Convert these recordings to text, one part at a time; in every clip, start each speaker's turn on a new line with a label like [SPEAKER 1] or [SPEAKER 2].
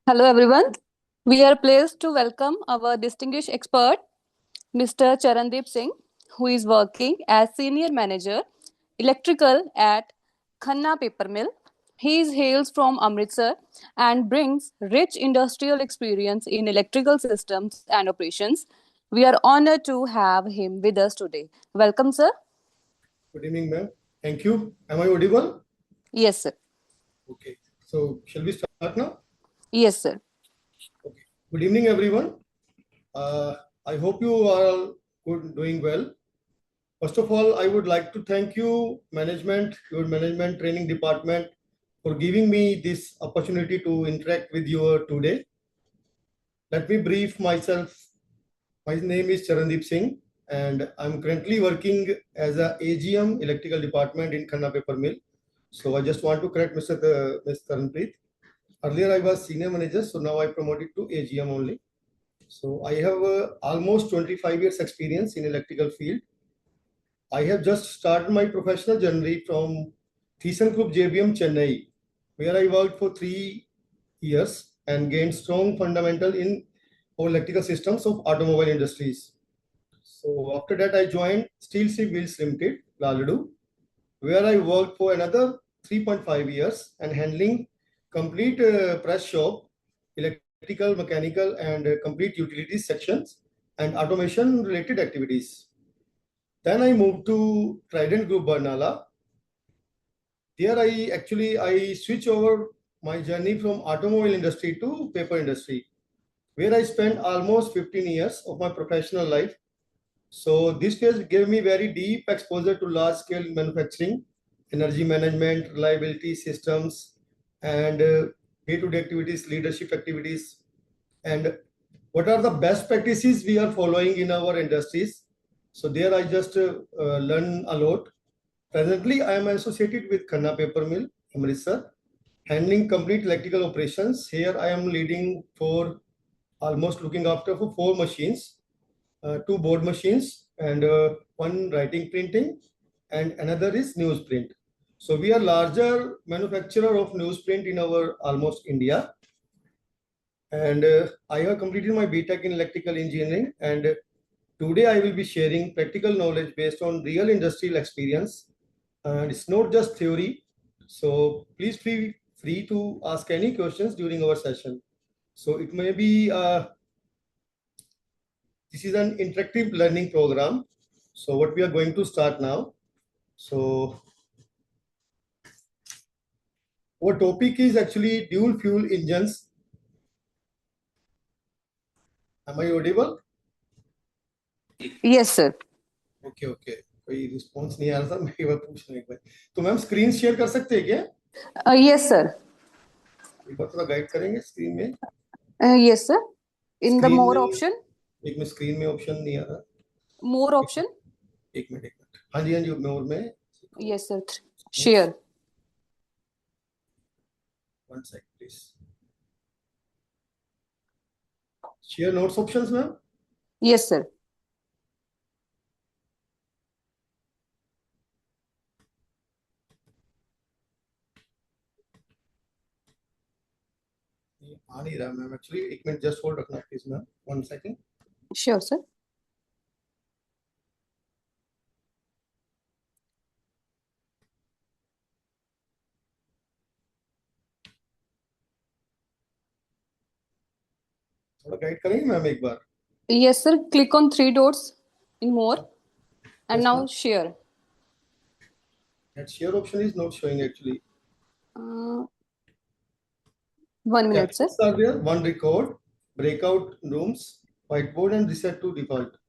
[SPEAKER 1] Hello, everyone. We are pleased to welcome our distinguished expert, Mr. Charandeep Singh, who is working as Senior Manager, Electrical at Khanna Paper Mill. He hails from Amritsar and brings rich industrial experience in electrical systems and operations. We are honored to have him with us today. Welcome, sir.
[SPEAKER 2] Good evening, ma'am. Thank you. Am I audible?
[SPEAKER 1] Yes, sir.
[SPEAKER 2] Okay. So, shall we start now?
[SPEAKER 1] Yes, sir.
[SPEAKER 2] Okay. Good evening, everyone. I hope you are all good, doing well. First of all, I would like to thank you, management, your management training department, for giving me this opportunity to interact with you today. Let me brief myself. My name is Charandeep Singh, and I'm currently working as a AGM electrical department in Khanna Paper Mill. So I just want to correct Mr. Karanpreet. Earlier I was senior manager, so now I promoted to AGM only. So I have almost 25 years experience in electrical field. I have just started my professional journey from ThyssenKrupp JBM Chennai, where I worked for 3 years and gained strong fundamental in electrical systems of automobile industries. So after that, I joined Steel Sea Wheels Limited, Laladu, where I worked for another 3.5 years and handling complete press shop, electrical, mechanical, and complete utilities sections and automation related activities. Then I moved to Trident Group Barnala. There I switch over my journey from automobile industry to paper industry, where I spent almost 15 years of my professional life. So this phase gave me very deep exposure to large scale manufacturing, energy management, reliability systems, and day-to-day activities, leadership activities, and what are the best practices we are following in our industries. So there I just learn a lot. Presently, I am associated with Khanna Paper Mill, Amritsar, handling complete electrical operations. Here I am leading for almost looking after for 4 machines, two board machines, and one writing printing, and another is newsprint. So we are larger manufacturer of newsprint in our almost India. And I have completed my BTech in electrical engineering, and today I will be sharing practical knowledge based on real industrial experience. And it's not just theory. So please feel free to ask any questions during our session. So it may be this is an interactive learning program. So what we are going to start now. So our topic is actually dual fuel engines. Am I audible?
[SPEAKER 1] Yes, sir.
[SPEAKER 2] Okay okay कोई response नहीं आ रहा था मैं एक बार पूछना एक बार तो ma'am screen share कर सकते हैं क्या
[SPEAKER 1] Yes, sir.
[SPEAKER 2] एक बार थोड़ा गाइड करेंगे स्क्रीन में
[SPEAKER 1] Yes, sir. In the
[SPEAKER 2] screen
[SPEAKER 1] more
[SPEAKER 2] में
[SPEAKER 1] option,
[SPEAKER 2] एक में स्क्रीन में ऑप्शन नहीं आ रहा
[SPEAKER 1] more option.
[SPEAKER 2] एक मिनट हाँ जी मोर में
[SPEAKER 1] Yes, sir. Share.
[SPEAKER 2] One second please share notes options ma'am
[SPEAKER 1] Yes, sir.
[SPEAKER 2] आ नहीं रहा मैम एक्चुअली एक मिनट जस्ट होल्ड रखना please ma'am one second
[SPEAKER 1] Sure, sir.
[SPEAKER 2] थोड़ा गाइड करेंगे मैम एक बार
[SPEAKER 1] Yes, sir. Click on three dots in more, and
[SPEAKER 2] Yes,
[SPEAKER 1] now
[SPEAKER 2] ma'am.
[SPEAKER 1] share.
[SPEAKER 2] That share option is not showing actually.
[SPEAKER 1] Uh, 1 minute, sir.
[SPEAKER 2] Actions are there. One record, breakout rooms, whiteboard, and reset to default.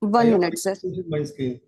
[SPEAKER 2] I
[SPEAKER 1] 1 minute, sir.
[SPEAKER 2] This is my screen.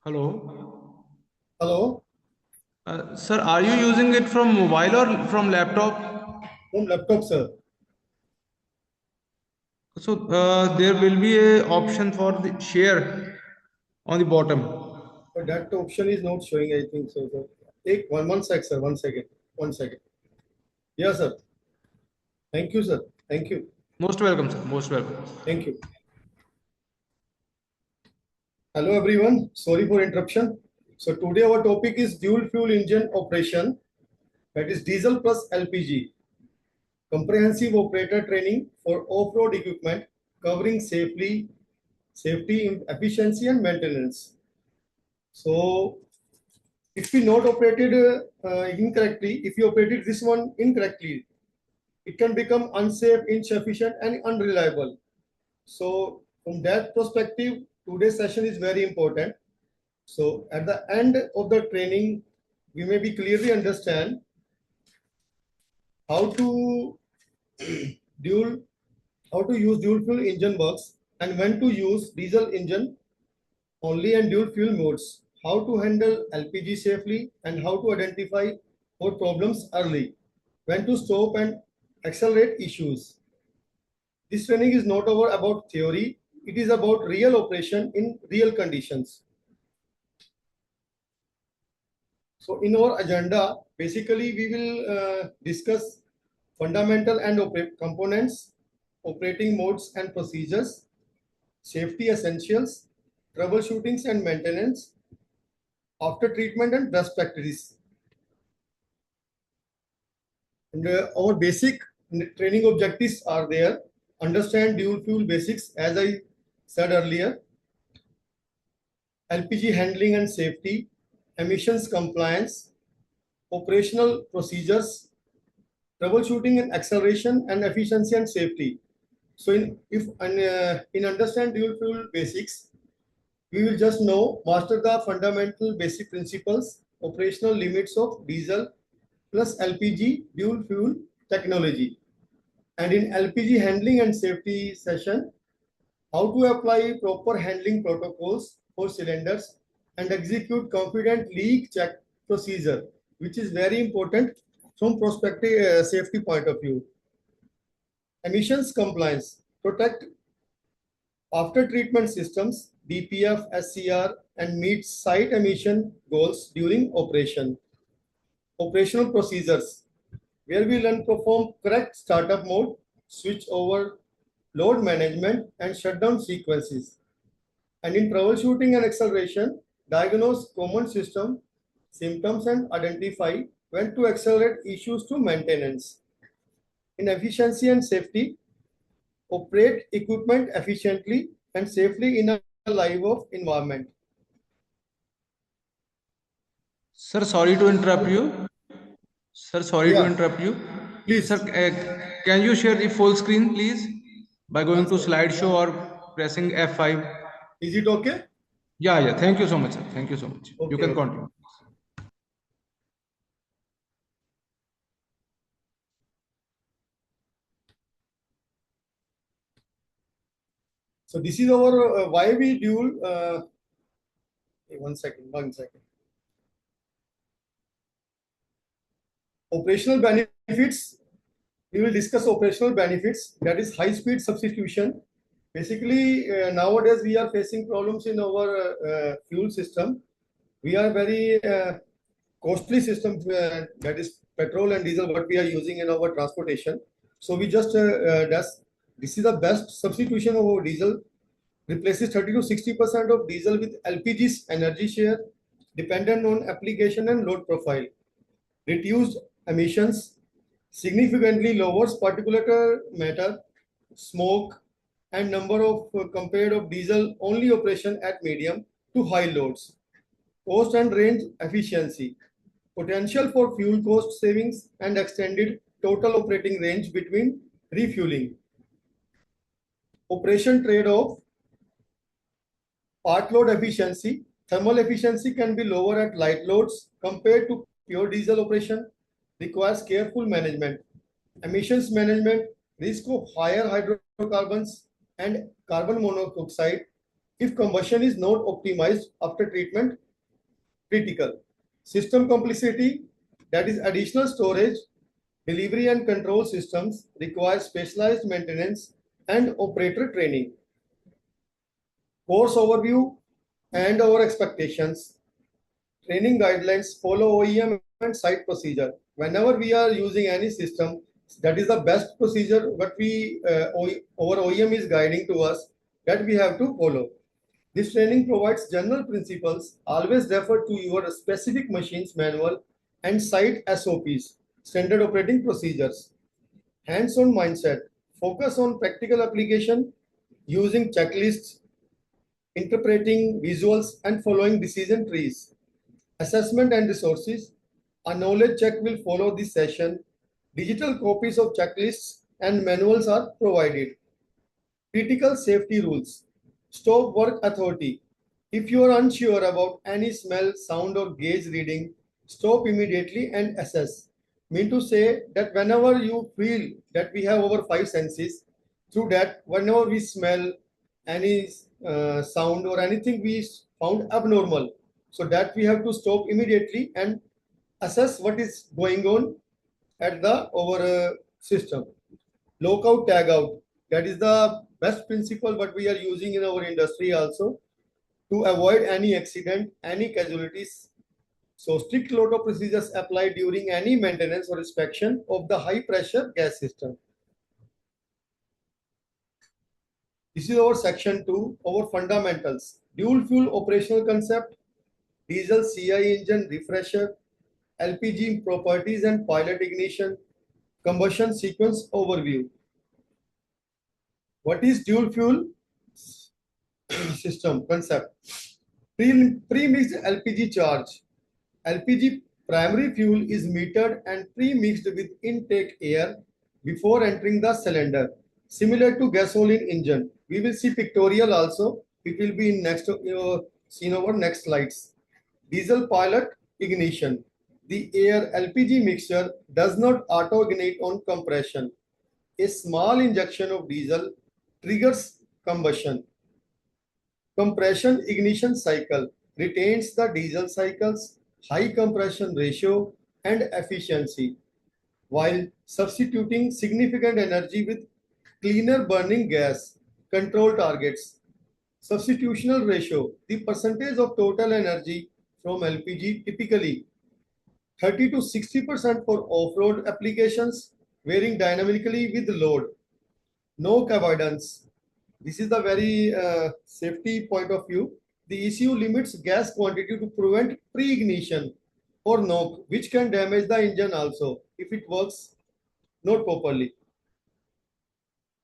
[SPEAKER 3] Hello.
[SPEAKER 2] Hello,
[SPEAKER 3] Sir, are you using it from mobile or from laptop?
[SPEAKER 2] from laptop, sir.
[SPEAKER 3] So there will be a option for the share on the bottom.
[SPEAKER 2] But that option is not showing, I think so. So take one sec, sir. 1 second. 1 second. Yeah, sir. Thank you, sir. Thank you.
[SPEAKER 3] Most welcome, sir. Most welcome.
[SPEAKER 2] Thank you. Hello, everyone. Sorry for interruption. So today our topic is dual fuel engine operation, that is diesel plus LPG. Comprehensive operator training for off-road equipment covering safety, efficiency, and maintenance. So if we not operated incorrectly, if you operated this one incorrectly, it can become unsafe, insufficient, and unreliable. So from that perspective, today's session is very important. So at the end of the training, we may be clearly understand how to dual how to use dual fuel engine works and when to use diesel engine only and dual fuel modes, how to handle LPG safely and how to identify for problems early, when to stop and accelerate issues. This training is not about theory, it is about real operation in real conditions. So in our agenda, basically we will discuss fundamental and components, operating modes and procedures, safety essentials, troubleshootings and maintenance, after treatment and best practices. And our basic training objectives are there. Understand dual fuel basics, as I said earlier, LPG handling and safety, emissions compliance, operational procedures, troubleshooting and acceleration, and efficiency and safety. So in understand dual fuel basics, we will just know master the fundamental basic principles, operational limits of diesel plus LPG dual fuel technology. And in LPG handling and safety session, how to apply proper handling protocols for cylinders and execute confident leak check procedure, which is very important from prospective safety point of view. Emissions compliance, protect after treatment systems, BPF, SCR, and meet site emission goals during operation. Operational procedures, where we learn perform correct startup mode, switch over, load management, and shutdown sequences. And in troubleshooting and acceleration, diagnose common system symptoms and identify when to accelerate issues to maintenance. In efficiency and safety, operate equipment efficiently and safely in a live of environment.
[SPEAKER 3] Sir, sorry to interrupt you. Sir, sorry to
[SPEAKER 2] Yeah,
[SPEAKER 3] interrupt you. Sir,
[SPEAKER 2] please.
[SPEAKER 3] can you share the full screen, please, by going
[SPEAKER 2] One
[SPEAKER 3] to
[SPEAKER 2] second.
[SPEAKER 3] slideshow or pressing F5?
[SPEAKER 2] Is it okay?
[SPEAKER 3] Yeah, yeah. Thank you so much, sir. Thank you so much. You
[SPEAKER 2] Okay,
[SPEAKER 3] can
[SPEAKER 2] okay.
[SPEAKER 3] continue.
[SPEAKER 2] So this is our why we dual. 1 second, 1 second. Operational benefits. We will discuss operational benefits. That is high speed substitution. Basically, nowadays we are facing problems in our fuel system. We are very costly system, that is petrol and diesel, what we are using in our transportation. So we just this is the best substitution of our diesel. Replaces 30 to 60% of diesel with LPG's energy share, dependent on application and load profile. Reduced emissions, significantly lowers particulate matter, smoke, and number of compared of diesel only operation at medium to high loads. Cost and range efficiency, potential for fuel cost savings and extended total operating range between refueling. Operation trade-off, part load efficiency, thermal efficiency can be lower at light loads compared to pure diesel operation, requires careful management. Emissions management, risk of higher hydrocarbons and carbon monoxide, If combustion is not optimized after treatment, critical. System complexity, that is additional storage, delivery and control systems require specialized maintenance and operator training. Course overview and our expectations. Training guidelines follow OEM and site procedure. Whenever we are using any system, that is the best procedure what our OEM is guiding to us that we have to follow. This training provides general principles. Always refer to your specific machine's manual and site SOPs, standard operating procedures. Hands-on mindset. Focus on practical application using checklists, interpreting visuals, and following decision trees. Assessment and resources. A knowledge check will follow this session. Digital copies of checklists and manuals are provided. Critical safety rules. Stop work authority. If you are unsure about any smell, sound, or gauge reading, stop immediately and assess. Mean to say that whenever you feel that we have our five senses, through that, whenever we smell any sound or anything we found abnormal, so that we have to stop immediately and assess what is going on at the our system. Lockout, tag out. That is the best principle what we are using in our industry also to avoid any accident, any casualties. So strict lockout procedures apply during any maintenance or inspection of the high pressure gas system. This is our section 2, our fundamentals. Dual fuel operational concept, diesel CI engine refresher, LPG properties and pilot ignition, combustion sequence overview. What is dual fuel system concept? Pre-mixed LPG charge. LPG primary fuel is metered and pre-mixed with intake air before entering the cylinder. Similar to gasoline engine. We will see pictorial also. It will be in next seen over next slides. Diesel pilot ignition. The air LPG mixture does not auto-ignite on compression. A small injection of diesel triggers combustion. Compression ignition cycle retains the diesel cycle's high compression ratio and efficiency while substituting significant energy with cleaner burning gas. Control targets. Substitutional ratio, the percentage of total energy from LPG, typically 30 to 60% for off-road applications, varying dynamically with load. Knock avoidance. This is the very safety point of view. The ECU limits gas quantity to prevent pre-ignition or knock, which can damage the engine also if it works not properly.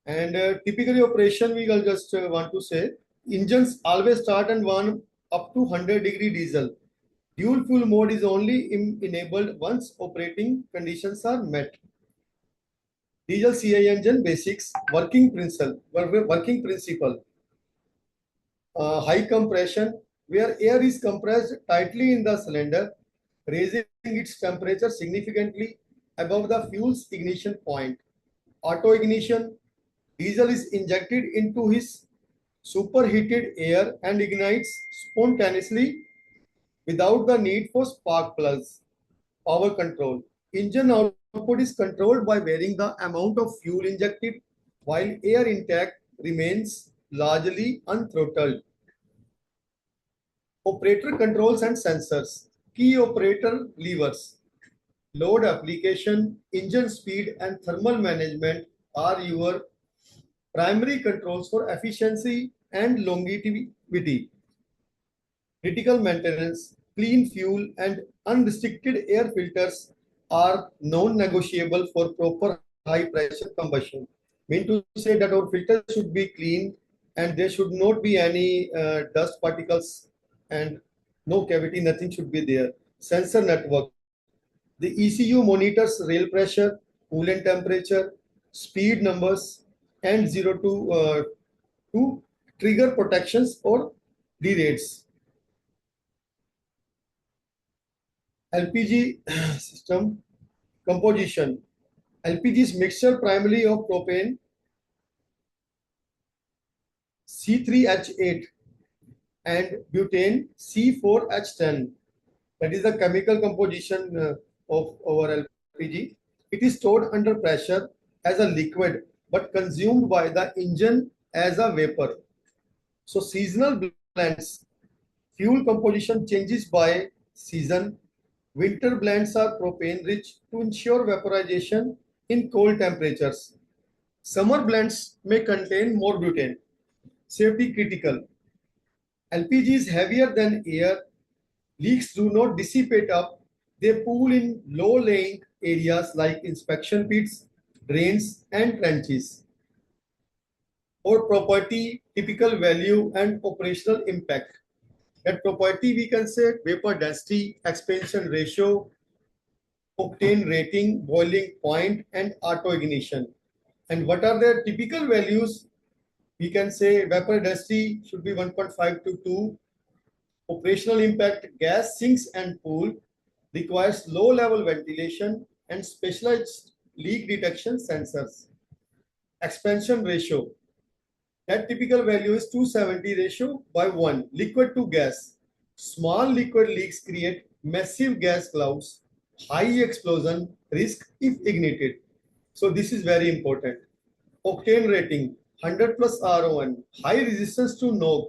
[SPEAKER 2] And typically operation, we will just want to say, engines always start and run up to 100-degree diesel. Dual fuel mode is only enabled once operating conditions are met. Diesel CI engine basics, working principle. High compression, where air is compressed tightly in the cylinder, raising its temperature significantly above the fuel's ignition point. Auto ignition, diesel is injected into his superheated air and ignites spontaneously without the need for spark plugs. Power control. Engine output is controlled by varying the amount of fuel injected while air intake remains largely unthrottled. Operator controls and sensors. Key operator levers. Load application, engine speed, and thermal management are your primary controls for efficiency and longevity. Critical maintenance, clean fuel, and unrestricted air filters are non-negotiable for proper high-pressure combustion. Mean to say that our filters should be clean and there should not be any dust particles and no cavity, nothing should be there. Sensor network. The ECU monitors rail pressure, coolant temperature, speed numbers, and 0 to 2 trigger protections or derates. LPG system composition. LPG is mixture primarily of propane, C3H8, and butane C4H10. That is the chemical composition of our LPG. It is stored under pressure as a liquid but consumed by the engine as a vapor. So seasonal blends, fuel composition changes by season. Winter blends are propane rich to ensure vaporization in cold temperatures. Summer blends may contain more butane. Safety critical. LPG is heavier than air. Leaks do not dissipate up. They pool in low-lying areas like inspection pits, drains, and trenches. Or property, typical value, and operational impact. At property, we can say vapor density, expansion ratio, octane rating, boiling point, and auto ignition. And what are their typical values? We can say vapor density should be 1.5 to 2. Operational impact, gas sinks and pool, requires low-level ventilation and specialized leak detection sensors. Expansion ratio, that typical value is 270 ratio by 1, liquid to gas. Small liquid leaks create massive gas clouds, high explosion risk if ignited. So this is very important. Octane rating, 100 plus R1, high resistance to knock,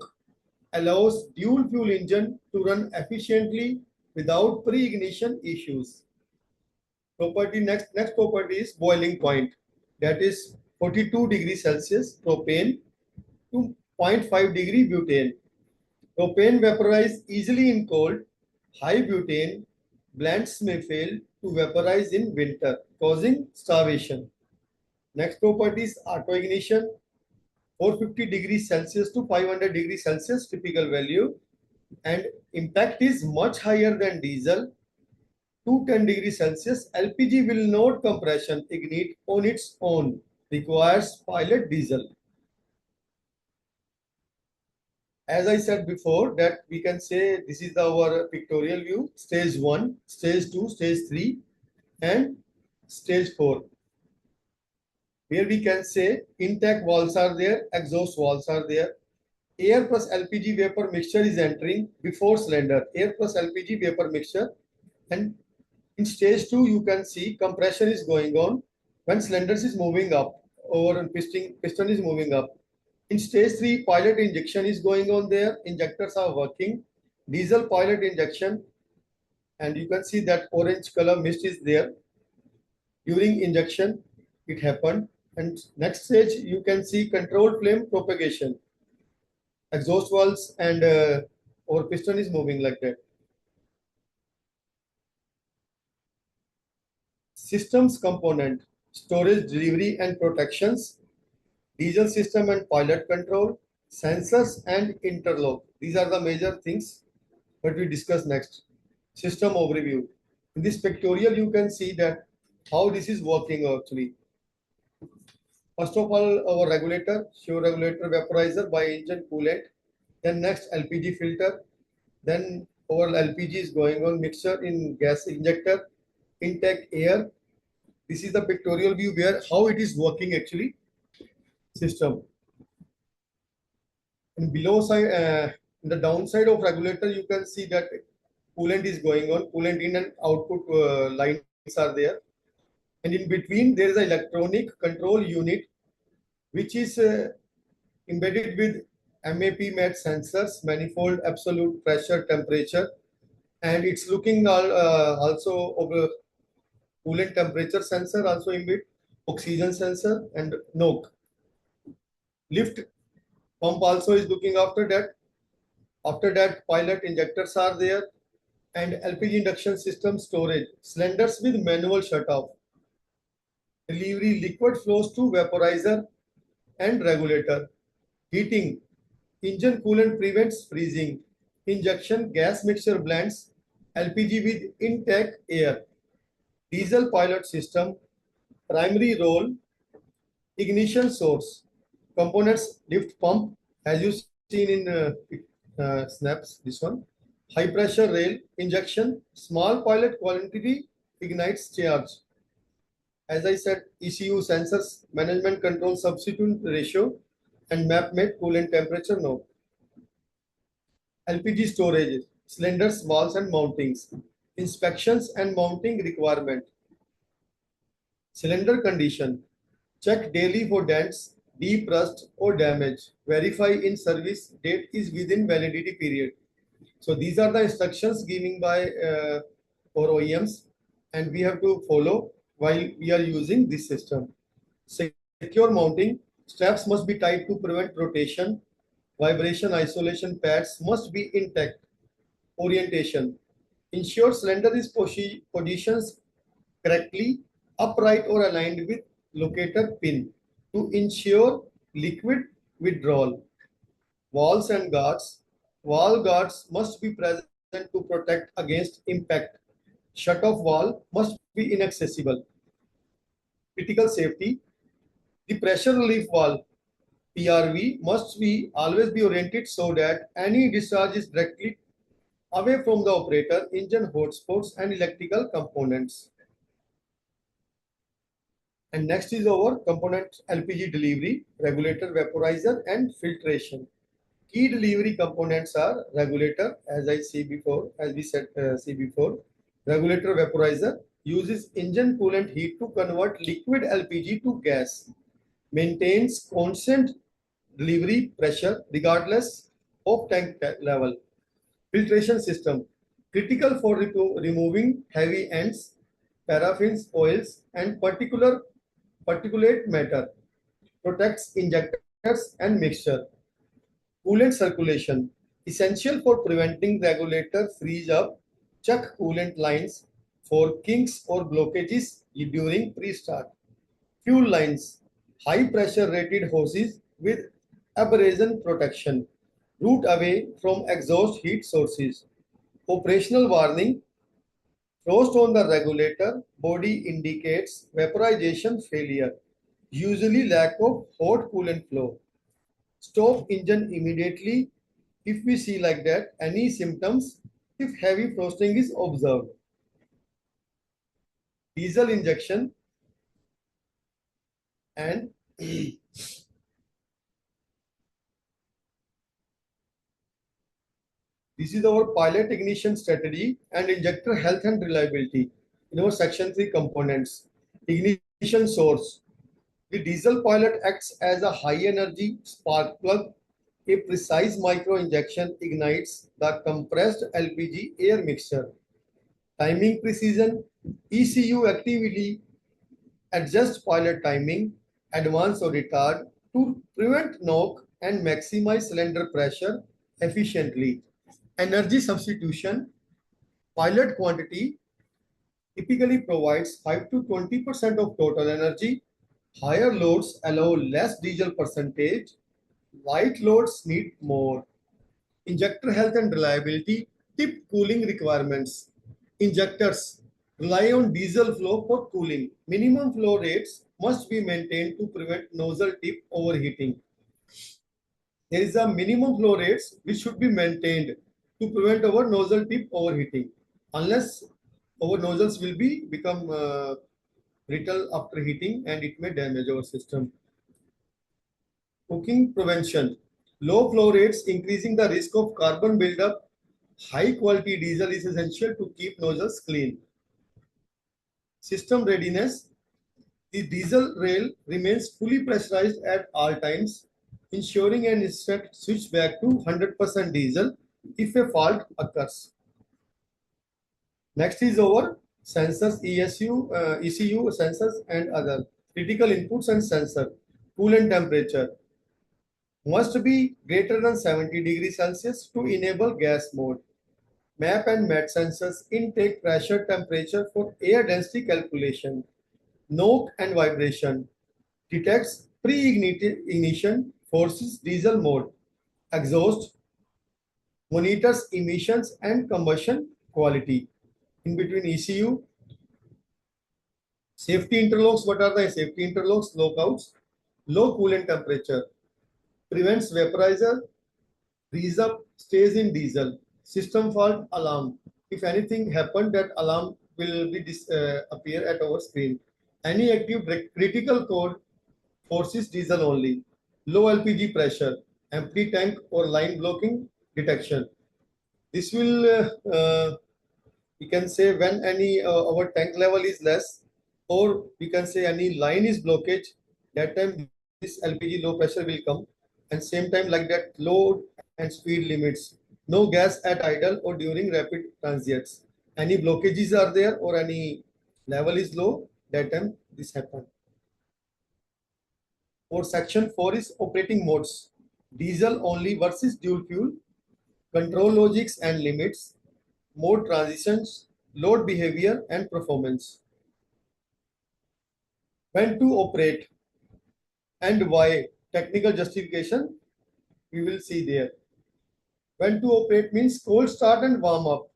[SPEAKER 2] allows dual fuel engine to run efficiently without pre-ignition issues. Next property is boiling point. That is 42 degrees Celsius propane to 0.5 degree butane. Propane vaporizes easily in cold. High butane blends may fail to vaporize in winter, causing starvation. Next property is auto ignition. 450 degrees Celsius to 500 degrees Celsius typical value, and impact is much higher than diesel. 210 degrees Celsius, LPG will not compression ignite on its own, requires pilot diesel. As I said before, that we can say this is our pictorial view, stage 1, stage 2, stage 3, and stage 4. Here we can say intake valves are there, exhaust valves are there. Air plus LPG vapor mixture is entering before cylinder. Air plus LPG vapor mixture, and in stage 2 you can see compression is going on when cylinders is moving up or piston is moving up. In stage 3 pilot injection is going on there. Injectors are working. Diesel pilot injection, and you can see that orange color mist is there. During injection it happened. And next stage you can see controlled flame propagation. Exhaust valves and our piston is moving like that. Systems component, storage, delivery and protections, diesel system and pilot control, sensors and interlock. These are the major things that we discuss next. System overview. In this pictorial you can see that how this is working actually. First of all, our regulator, show regulator vaporizer by engine coolant. Then next LPG filter. Then our LPG is going on mixture in gas injector, intake air. This is the pictorial view where how it is working actually. System. And below side, in the downside of regulator, you can see that coolant is going on. Coolant in and output lines are there. And in between, there is an electronic control unit, which is embedded with MAP MET sensors, manifold, absolute pressure, temperature, and it's looking also over coolant temperature sensor also embedded, oxygen sensor, and NOC. Lift pump also is looking after that. After that, pilot injectors are there, and LPG induction system storage, cylinders with manual shut off. Delivery, liquid flows to vaporizer and regulator. Heating, engine coolant prevents freezing. Injection, gas mixture blends LPG with intake air. Diesel pilot system, primary role, ignition source. Components, lift pump, as you seen in snaps, this one. High pressure rail, injection, small pilot quantity ignites charge. As I said, ECU sensors, management control substituent ratio, and map made coolant temperature node. LPG storage, cylinders, valves and mountings, inspections and mounting requirement, cylinder condition, check daily for dents, deep rust or damage, verify in service date is within validity period. So these are the instructions given by our OEMs, and we have to follow while we are using this system. Secure mounting, straps must be tied to prevent rotation, vibration isolation pads must be intact, orientation, ensure cylinder is positions correctly, upright or aligned with locator pin to ensure liquid withdrawal. Walls and guards. Wall guards must be present to protect against impact. Shut-off wall must be inaccessible. Critical safety. The pressure relief valve PRV must be always be oriented so that any discharge is directly away from the operator, engine hotspots and electrical components. And next is our component LPG delivery, regulator, vaporizer and filtration. Key delivery components are regulator, as we said before, regulator vaporizer uses engine coolant heat to convert liquid LPG to gas, maintains constant delivery pressure regardless of tank level. Filtration system, critical for removing heavy ends, paraffins, oils and particulate matter, protects injectors and mixture. Coolant circulation, essential for preventing regulator freeze up. Check coolant lines for kinks or blockages during pre-start. Fuel lines, high pressure rated hoses with abrasion protection. Route away from exhaust heat sources. Operational warning, frost on the regulator body indicates vaporization failure, usually lack of hot coolant flow. Stop engine immediately if we see like that any symptoms if heavy frosting is observed. Diesel injection and this is our pilot ignition strategy and injector health and reliability in our section 3 components. Ignition source. The diesel pilot acts as a high energy spark plug. A precise micro injection ignites the compressed LPG air mixture. Timing precision. ECU actively adjusts pilot timing, advance or retard to prevent knock and maximize cylinder pressure efficiently. Energy substitution. Pilot quantity typically provides 5 to 20% of total energy. Higher loads allow less diesel percentage. Light loads need more. Injector health and reliability. Tip cooling requirements. Injectors rely on diesel flow for cooling. Minimum flow rates must be maintained to prevent nozzle tip overheating. There is a minimum flow rates which should be maintained to prevent our nozzle tip overheating. Unless our nozzles will become brittle after heating and it may damage our system. Cooking prevention. Low flow rates increasing the risk of carbon buildup. High quality diesel is essential to keep nozzles clean. System readiness. The diesel rail remains fully pressurized at all times, ensuring an instant switch back to 100% diesel if a fault occurs. Next is our sensors, ECU sensors and other critical inputs and sensor. Coolant temperature must be greater than 70 degrees Celsius to enable gas mode. MAP and MET sensors, intake pressure temperature for air density calculation. Knock and vibration detects pre-ignition, forces diesel mode. Exhaust monitors emissions and combustion quality. In between ECU, safety interlocks. What are the safety interlocks? Lockouts, low coolant temperature, prevents vaporizer, freeze up, stays in diesel. System fault alarm. If anything happened, that alarm will be appear at our screen. Any active critical code forces diesel only. Low LPG pressure, empty tank or line blocking detection. This will, we can say, when any our tank level is less, or we can say any line is blockage, that time this LPG low pressure will come, and same time like that load and speed limits. No gas at idle or during rapid transients. Any blockages are there or any level is low, that time this happen. Or section 4 is operating modes. Diesel only versus dual fuel, control logics and limits, mode transitions, load behavior and performance. When to operate and why, technical justification we will see there. When to operate means cold start and warm up.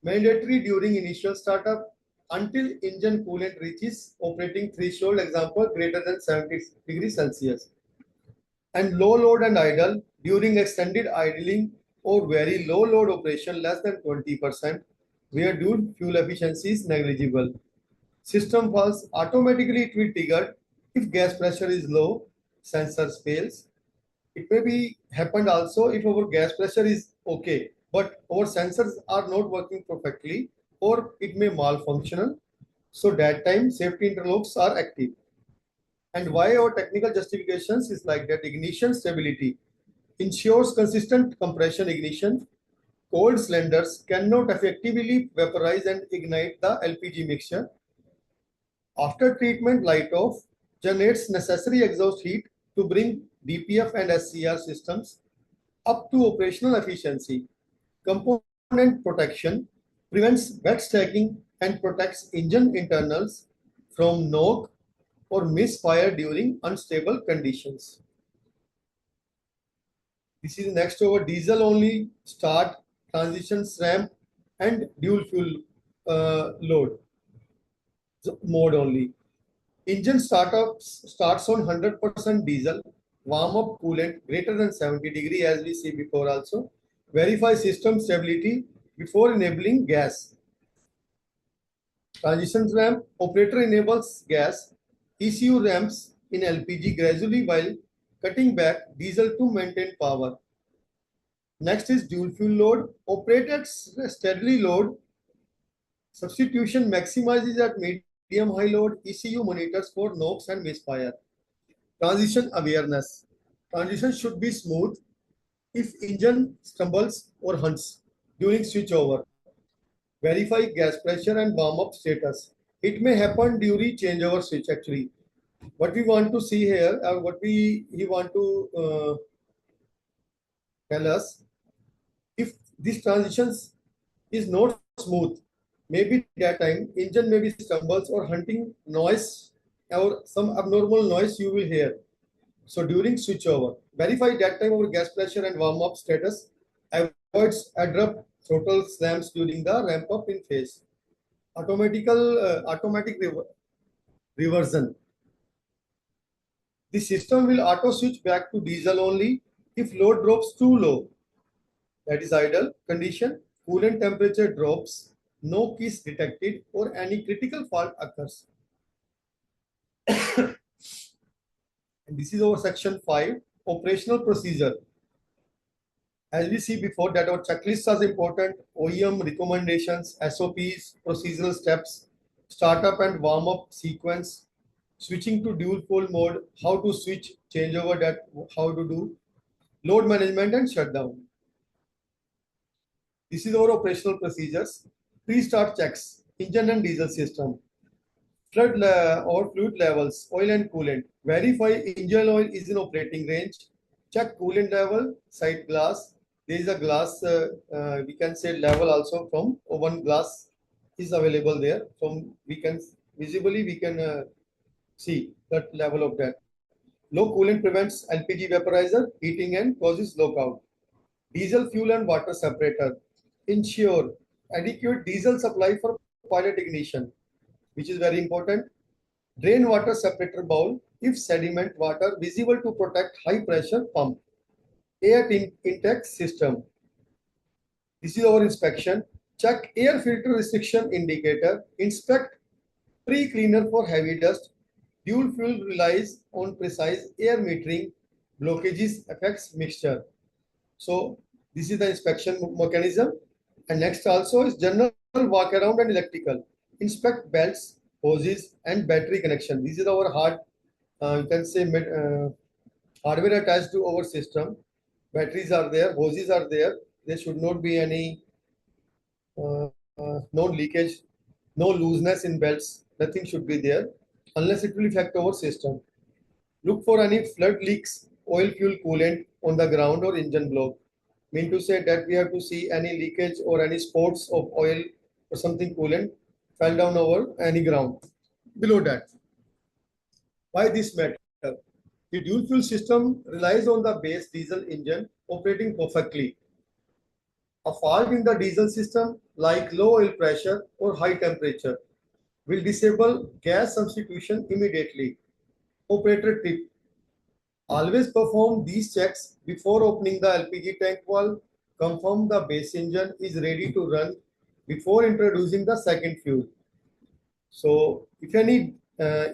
[SPEAKER 2] Mandatory during initial startup until engine coolant reaches operating threshold, example greater than 70 degrees Celsius. And low load and idle during extended idling or very low load operation less than 20%, where dual fuel efficiency is negligible. System falls automatically, it will trigger if gas pressure is low, sensors fails. It may be happened also if our gas pressure is okay, but our sensors are not working perfectly, or it may malfunctional. So that time safety interlocks are active. And why our technical justifications is like that: ignition stability ensures consistent compression ignition. Cold cylinders cannot effectively vaporize and ignite the LPG mixture. After treatment, light off generates necessary exhaust heat to bring DPF and SCR systems up to operational efficiency. Component protection prevents wet stacking and protects engine internals from knock or misfire during unstable conditions. This is next over diesel only start, transitions ramp, and dual fuel load mode only. Engine startups starts on 100% diesel, warm up coolant greater than 70 degree as we see before also. Verify system stability before enabling gas. Transitions ramp, operator enables gas. ECU ramps in LPG gradually while cutting back diesel to maintain power. Next is dual fuel load. Operate at steadily load. Substitution maximizes at medium high load. ECU monitors for knocks and misfire. Transition awareness. Transition should be smooth. If engine stumbles or hunts during switchover, verify gas pressure and warm up status. It may happen during changeover switch actually. What we want to see here, or what he want to tell us, if this transitions is not smooth, maybe that time engine maybe stumbles or hunting noise or some abnormal noise you will hear. So during switchover, verify that time our gas pressure and warm up status. Avoids abrupt throttle slams during the ramp up in phase. Automatic reversion. The system will auto switch back to diesel only if load drops too low. That is idle condition. Coolant temperature drops, no keys detected, or any critical fault occurs. And this is our section 5, operational procedure. As we see before that our checklists are important, OEM recommendations, SOPs, procedural steps, startup and warm up sequence, switching to dual fuel mode, how to switch, changeover, that how to do, load management and shutdown. This is our operational procedures. Pre-start checks, engine and diesel system, flood or fluid levels, oil and coolant. Verify engine oil is in operating range. Check coolant level, side glass. There is a glass, we can say level also from one glass is available there. From we can visibly we can see that level of that. Low coolant prevents LPG vaporizer heating and causes lockout. Diesel fuel and water separator. Ensure adequate diesel supply for pilot ignition, which is very important. Drain water separator bowl if sediment water visible to protect high pressure pump. Air intake system. This is our inspection. Check air filter restriction indicator. Inspect pre-cleaner for heavy dust. Dual fuel relies on precise air metering. Blockages affects mixture. So This is the inspection mechanism. And next also is general walk around and electrical. Inspect belts, hoses, and battery connection. This is our you can say hardware attached to our system. Batteries are there, hoses are there. There should not be any no leakage, no looseness in belts. Nothing should be there unless it will affect our system. Look for any flood leaks, oil, fuel, coolant on the ground or engine block. Mean to say that we have to see any leakage or any spots of oil or something coolant fell down over any ground. Below that, why this matter? The dual fuel system relies on the base diesel engine operating perfectly. A fault in the diesel system, like low oil pressure or high temperature, will disable gas substitution immediately. Operator tip: always perform these checks before opening the LPG tank valve. Confirm the base engine is ready to run before introducing the second fuel. So if any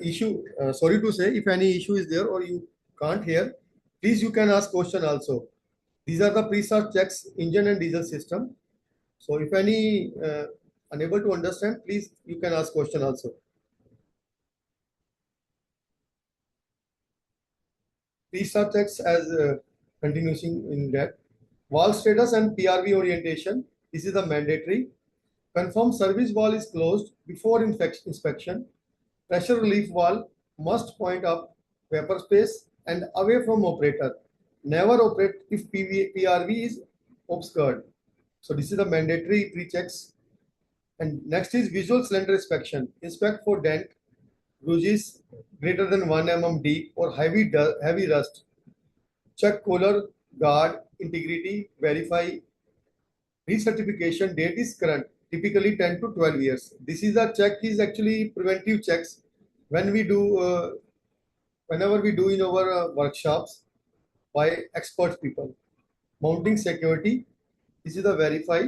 [SPEAKER 2] issue, sorry to say, if any issue is there or you can't hear, please you can ask question also. These are the pre-start checks, engine and diesel system. So if any unable to understand, please you can ask question also. Pre-start checks as continuing in that. Valve status and PRV orientation. This is the mandatory. Confirm service valve is closed before inspection. Pressure relief valve must point up, vapor space, and away from operator. Never operate if PRV is obscured. So this is the mandatory pre-checks. And next is visual cylinder inspection. Inspect for dent, bruises greater than 1 mm deep or heavy rust. Check cooler guard integrity. Verify recertification date is current. Typically 10 to 12 years. This is a check is actually preventive checks when we do whenever we do in our workshops by expert people. Mounting security. This is the verify.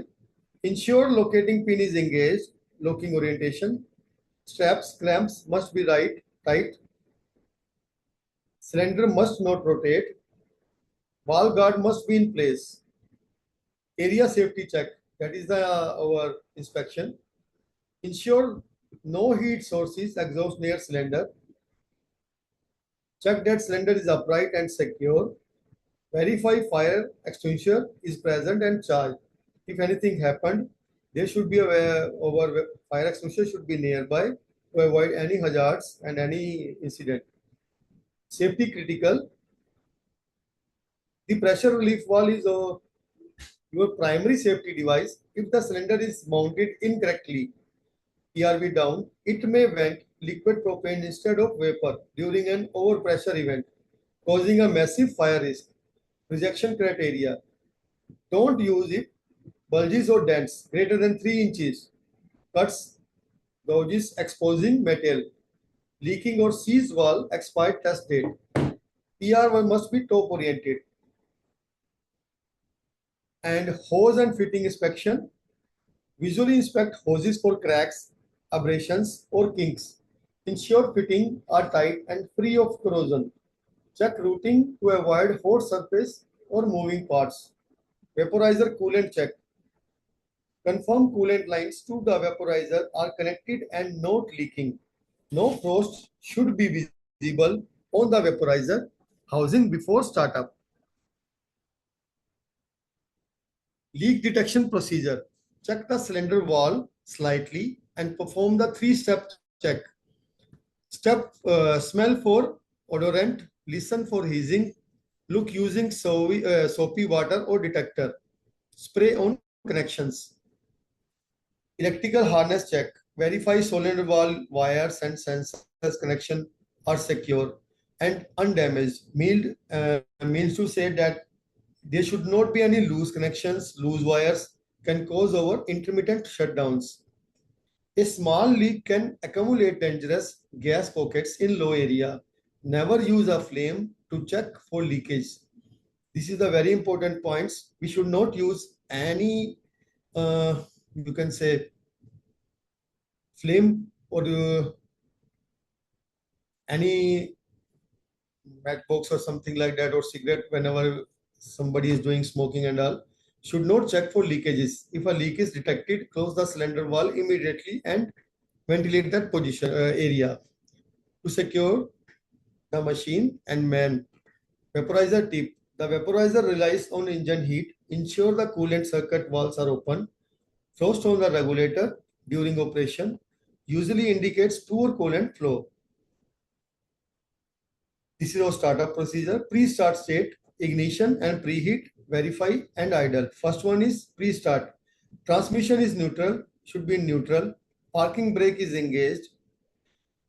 [SPEAKER 2] Ensure locating pin is engaged. Locking orientation. Straps, clamps must be tight. Cylinder must not rotate. Valve guard must be in place. Area safety check. That is our inspection. Ensure no heat sources exhaust near cylinder. Check that cylinder is upright and secure. Verify fire extinguisher is present and charged. If anything happened, there should be our fire extinguisher should be nearby to avoid any hazards and any incident. Safety critical. The pressure relief valve is your primary safety device. If the cylinder is mounted incorrectly, PRV down, it may vent liquid propane instead of vapor during an overpressure event, causing a massive fire risk. Rejection criteria. Don't use it. Bulges or dents greater than 3 inches. Cuts, gouges exposing metal. Leaking or seized valve expired test date. PR1 must be top oriented. And hose and fitting inspection. Visually inspect hoses for cracks, abrasions, or kinks. Ensure fitting are tight and free of corrosion. Check routing to avoid hot surface or moving parts. Vaporizer coolant check. Confirm coolant lines to the vaporizer are connected and not leaking. No frost should be visible on the vaporizer housing before startup. Leak detection procedure. Check the cylinder wall slightly and perform the 3-step check. Step smell for odorant, listen for hissing, look using soapy water or detector. Spray on connections. Electrical harness check. Verify solenoid valve wires and sensors connection are secure and undamaged. Means to say that there should not be any loose connections. Loose wires can cause our intermittent shutdowns. A small leak can accumulate dangerous gas pockets in low area. Never use a flame to check for leakage. This is the very important points. We should not use any, you can say, flame or any matchbox or something like that, or cigarette whenever somebody is doing smoking and all. Should not check for leakages. If a leak is detected, close the cylinder valve immediately and ventilate that position area to secure the machine. And man, vaporizer tip. The vaporizer relies on engine heat. Ensure the coolant circuit valves are open. Frost on the regulator during operation usually indicates poor coolant flow. This is our startup procedure. Pre-start state, ignition and preheat, verify and idle. First one is pre-start. Transmission is neutral, should be neutral. Parking brake is engaged.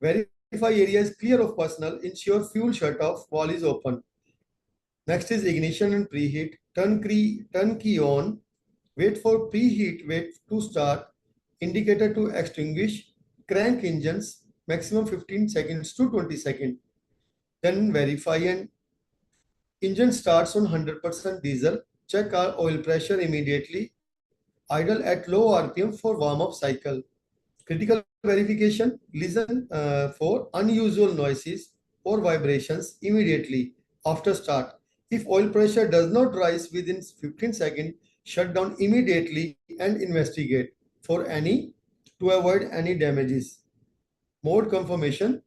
[SPEAKER 2] Verify area is clear of personnel. Ensure fuel shut off, valve is open. Next is ignition and preheat. Turn key on. Wait for preheat, wait to start. Indicator to extinguish. Crank engines, maximum 15 seconds to 20 seconds. Then verify and engine starts on 100% diesel. Check our oil pressure immediately. Idle at low RPM for warm-up cycle. Critical verification, listen for unusual noises or vibrations immediately after start. If oil pressure does not rise within 15 seconds, shut down immediately and investigate for any to avoid any damages. Mode confirmation.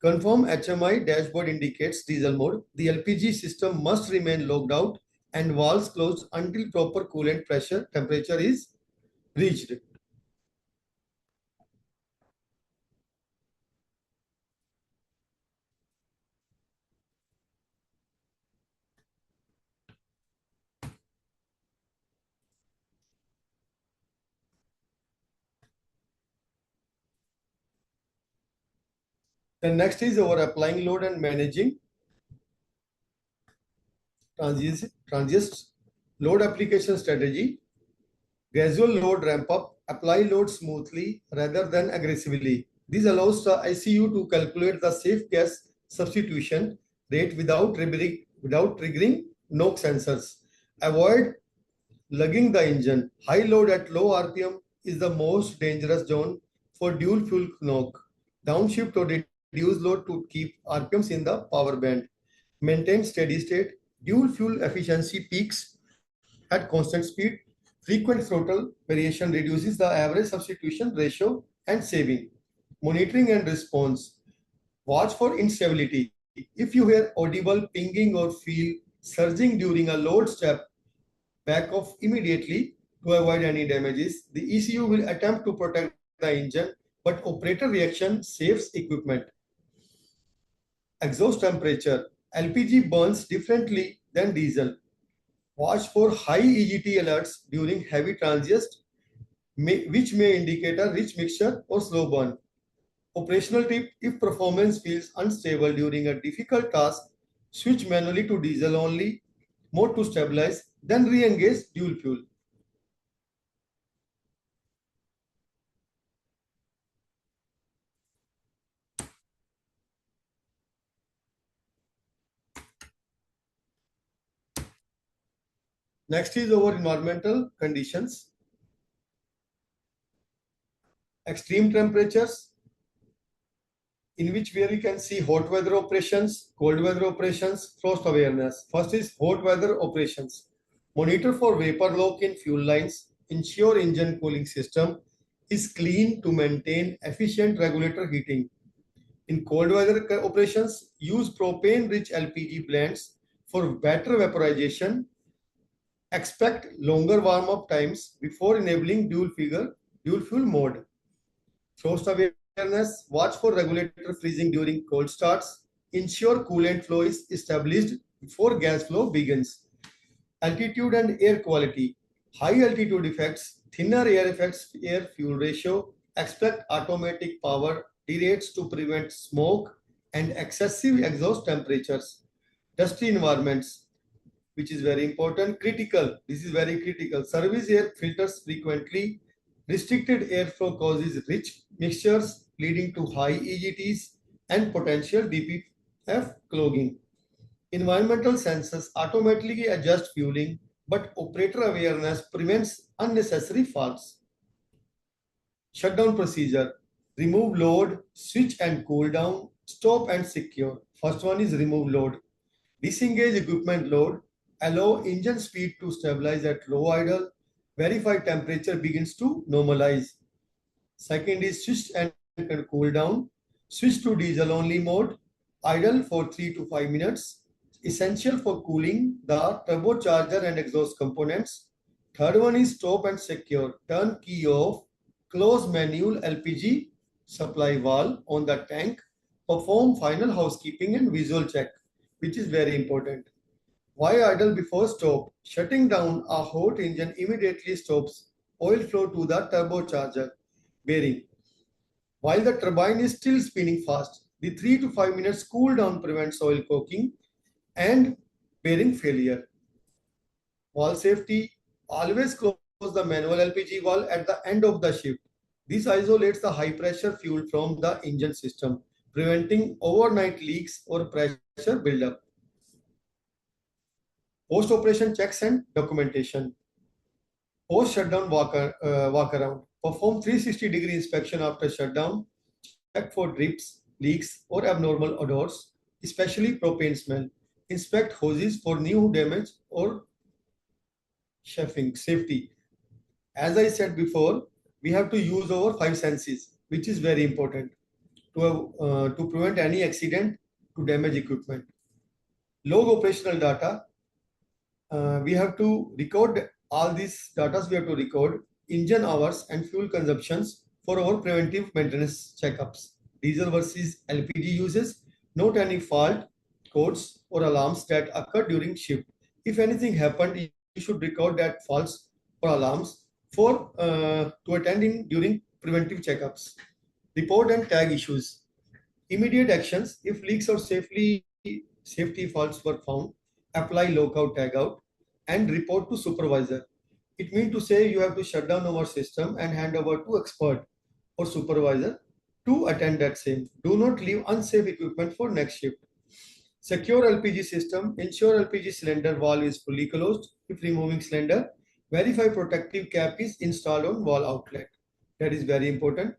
[SPEAKER 2] Confirm HMI dashboard indicates diesel mode. The LPG system must remain locked out and valves closed until proper coolant pressure temperature is reached. Then next is our applying load and managing transient load application strategy. Gradual load ramp up, apply load smoothly rather than aggressively. This allows the ICU to calculate the safe gas substitution rate without triggering knock sensors. Avoid lugging the engine. High load at low RPM is the most dangerous zone for dual fuel knock. Downshift or reduce load to keep RPMs in the power band. Maintain steady state. Dual fuel efficiency peaks at constant speed. Frequent throttle variation reduces the average substitution ratio and saving. Monitoring and response. Watch for instability. If you hear audible pinging or feel surging during a load step, back off immediately to avoid any damages. The ECU will attempt to protect the engine, but operator reaction saves equipment. Exhaust temperature. LPG burns differently than diesel. Watch for high EGT alerts during heavy transient, which may indicate a rich mixture or slow burn. Operational tip: if performance feels unstable during a difficult task, switch manually to diesel only mode to stabilize, then re-engage dual fuel. Next is our environmental conditions. Extreme temperatures, in which where we can see hot weather operations, cold weather operations, frost awareness. First is hot weather operations. Monitor for vapor lock in fuel lines. Ensure engine cooling system is clean to maintain efficient regulator heating. In cold weather operations, use propane-rich LPG blends for better vaporization. Expect longer warm-up times before enabling dual fuel mode. Frost awareness, watch for regulator freezing during cold starts. Ensure coolant flow is established before gas flow begins. Altitude and air quality. High altitude effects, thinner air effects, air-fuel ratio. Expect automatic power derates to prevent smoke and excessive exhaust temperatures. Dusty environments, which is very important. Critical, this is very critical. Service air filters frequently. Restricted airflow causes rich mixtures leading to high EGTs and potential DPF clogging. Environmental sensors automatically adjust fueling, but operator awareness prevents unnecessary faults. Shutdown procedure. Remove load, switch and cool down, stop and secure. First one is remove load. Disengage equipment load. allow engine speed to stabilize at low idle, verify temperature begins to normalize. Second is switch and cool down, switch to diesel only mode, idle for 3 to 5 minutes, essential for cooling the turbocharger and exhaust components. Third one is stop and secure, turn key off, close manual LPG supply valve on the tank, perform final housekeeping and visual check, which is very important. Why idle before stop? Shutting down a hot engine immediately stops oil flow to the turbocharger bearing. While the turbine is still spinning fast, the 3 to 5 minutes cool down prevents oil cooking and bearing failure. Valve safety, always close the manual LPG valve at the end of the shift. This isolates the high pressure fuel from the engine system, preventing overnight leaks or pressure buildup. Post-operation checks and documentation. Post-shutdown walk around. Perform 360-degree inspection after shutdown. Check for drips, leaks, or abnormal odors, especially propane smell. Inspect hoses for new damage or chafing. Safety. As I said before, we have to use our 5 senses, which is very important to prevent any accident to damage equipment. Log operational data. We have to record all these data. We have to record engine hours and fuel consumptions for our preventive maintenance checkups. Diesel versus LPG uses. Note any fault codes or alarms that occur during shift. If anything happened, you should record that faults or alarms for to attending during preventive checkups. Report and tag issues. Immediate actions. If leaks or safety faults were found, apply lockout tagout and report to supervisor. It means to say you have to shut down our system and hand over to expert or supervisor to attend that same. Do not leave unsafe equipment for next shift. Secure LPG system. Ensure LPG cylinder valve is fully closed. If removing cylinder, verify protective cap is installed on valve outlet. That is very important.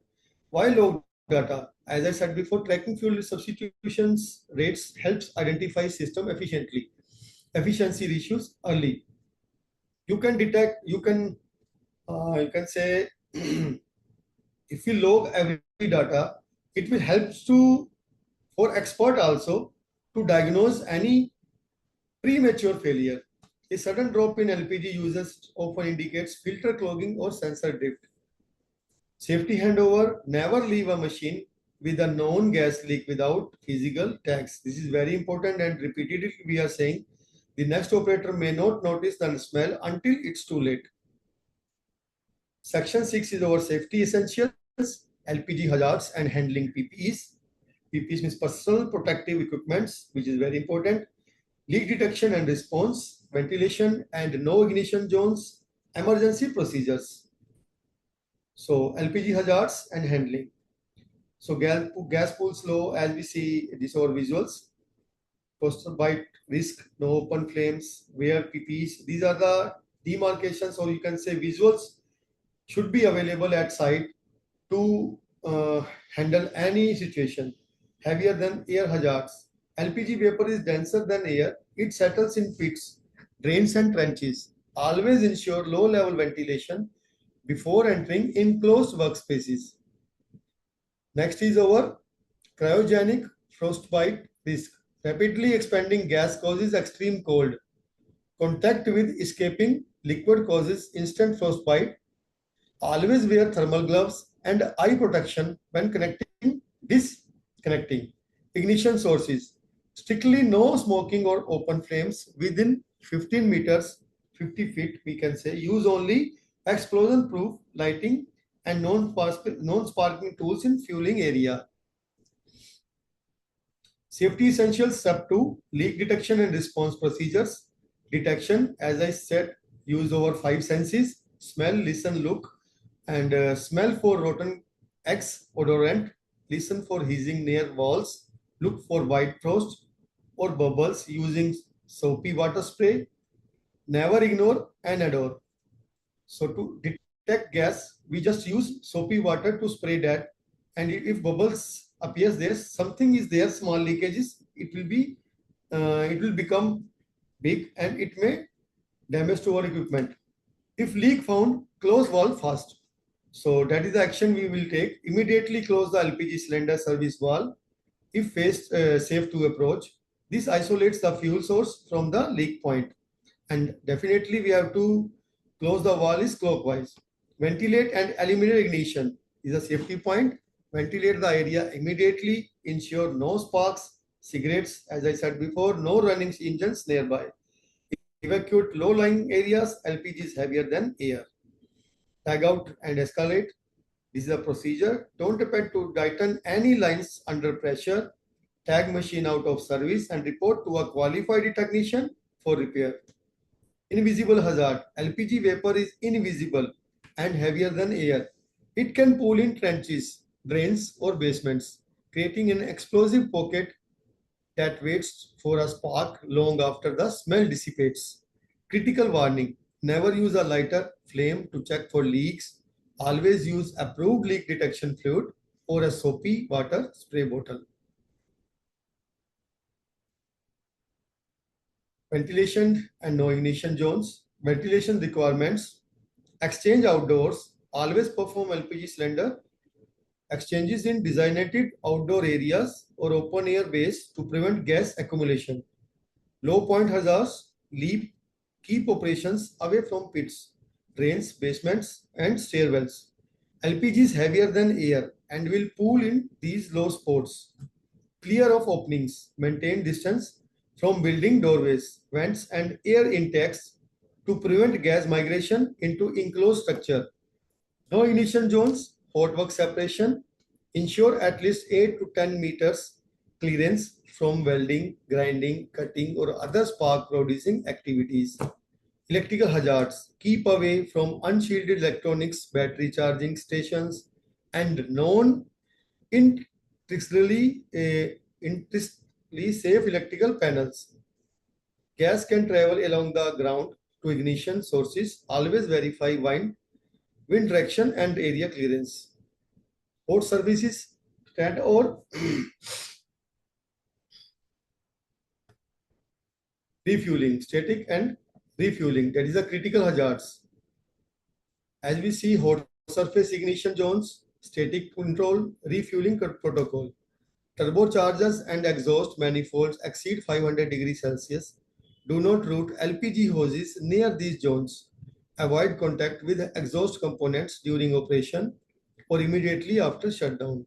[SPEAKER 2] Why log data? As I said before, tracking fuel substitutions rates helps identify system efficiency ratios early. You can detect, you can say, if you log every data, it will help for expert also to diagnose any premature failure. A sudden drop in LPG uses often indicates filter clogging or sensor drift. Safety handover, never leave a machine with a known gas leak without physical tags. This is very important, and repeatedly we are saying the next operator may not notice the smell until it's too late. Section 6 is our safety essentials, LPG hazards and handling PPEs. PPEs means personal protective equipments, which is very important. Leak detection and response, ventilation and no ignition zones, emergency procedures. So LPG hazards and handling. So gas pools low, as we see these are visuals. Coastal bite risk, no open flames, wear PPEs. These are the demarcations, or you can say visuals should be available at site to handle any situation. Heavier than air hazards. LPG vapor is denser than air. It settles in pits, drains and trenches. Always ensure low level ventilation before entering enclosed workspaces. Next is our cryogenic frostbite risk. Rapidly expanding gas causes extreme cold. Contact with escaping liquid causes instant frostbite. Always wear thermal gloves and eye protection when disconnecting. Ignition sources. Strictly no smoking or open flames within 15 meters, 50 feet, we can say. Use only explosion-proof lighting and non-sparking tools in fueling area. Safety essentials. Step 2, leak detection and response procedures. Detection, as I said, use over 5 senses: smell, listen, look, and smell for rotten eggs odorant, listen for hissing near walls, look for white frost or bubbles using soapy water spray. Never ignore an odor. So to detect gas, we just use soapy water to spray that, and if bubbles appears there, something is there, small leakages, it will become big and it may damage to our equipment. If leak found, close valve fast. So that is the action we will take. Immediately close the LPG cylinder service valve if safe to approach. This isolates the fuel source from the leak point. And definitely we have to close the valve is clockwise. Ventilate and eliminate ignition is a safety point. Ventilate the area immediately. Ensure no sparks, cigarettes, as I said before, no running engines nearby. Evacuate low-lying areas. LPG is heavier than air. Tag out and escalate. This is a procedure. Don't attempt to tighten any lines under pressure. Tag machine out of service and report to a qualified technician for repair. Invisible hazard. LPG vapor is invisible and heavier than air. It can pool in trenches, drains, or basements, creating an explosive pocket that waits for a spark long after the smell dissipates. Critical warning. Never use a lighter flame to check for leaks. Always use approved leak detection fluid or a soapy water spray bottle. Ventilation and no ignition zones. Ventilation requirements. Exchange outdoors. Always perform LPG cylinder exchanges in designated outdoor areas or open air bays to prevent gas accumulation. Low point hazards. Keep operations away from pits, drains, basements, and stairwells. LPG is heavier than air and will pool in these low spots. Clear of openings. Maintain distance from building doorways, vents, and air intakes to prevent gas migration into enclosed structure. No ignition zones, hot work separation. Ensure at least 8 to 10 meters clearance from welding, grinding, cutting, or other spark producing activities. Electrical hazards. Keep away from unshielded electronics, battery charging stations, and intrinsically safe electrical panels. Gas can travel along the ground to ignition sources. Always verify wind direction and area clearance. Port services stand or refueling, static and refueling. That is a critical hazards. As we see, hot surface ignition zones, static control, refueling protocol. Turbochargers and exhaust manifolds exceed 500 degrees Celsius. Do not route LPG hoses near these zones. Avoid contact with exhaust components during operation or immediately after shutdown.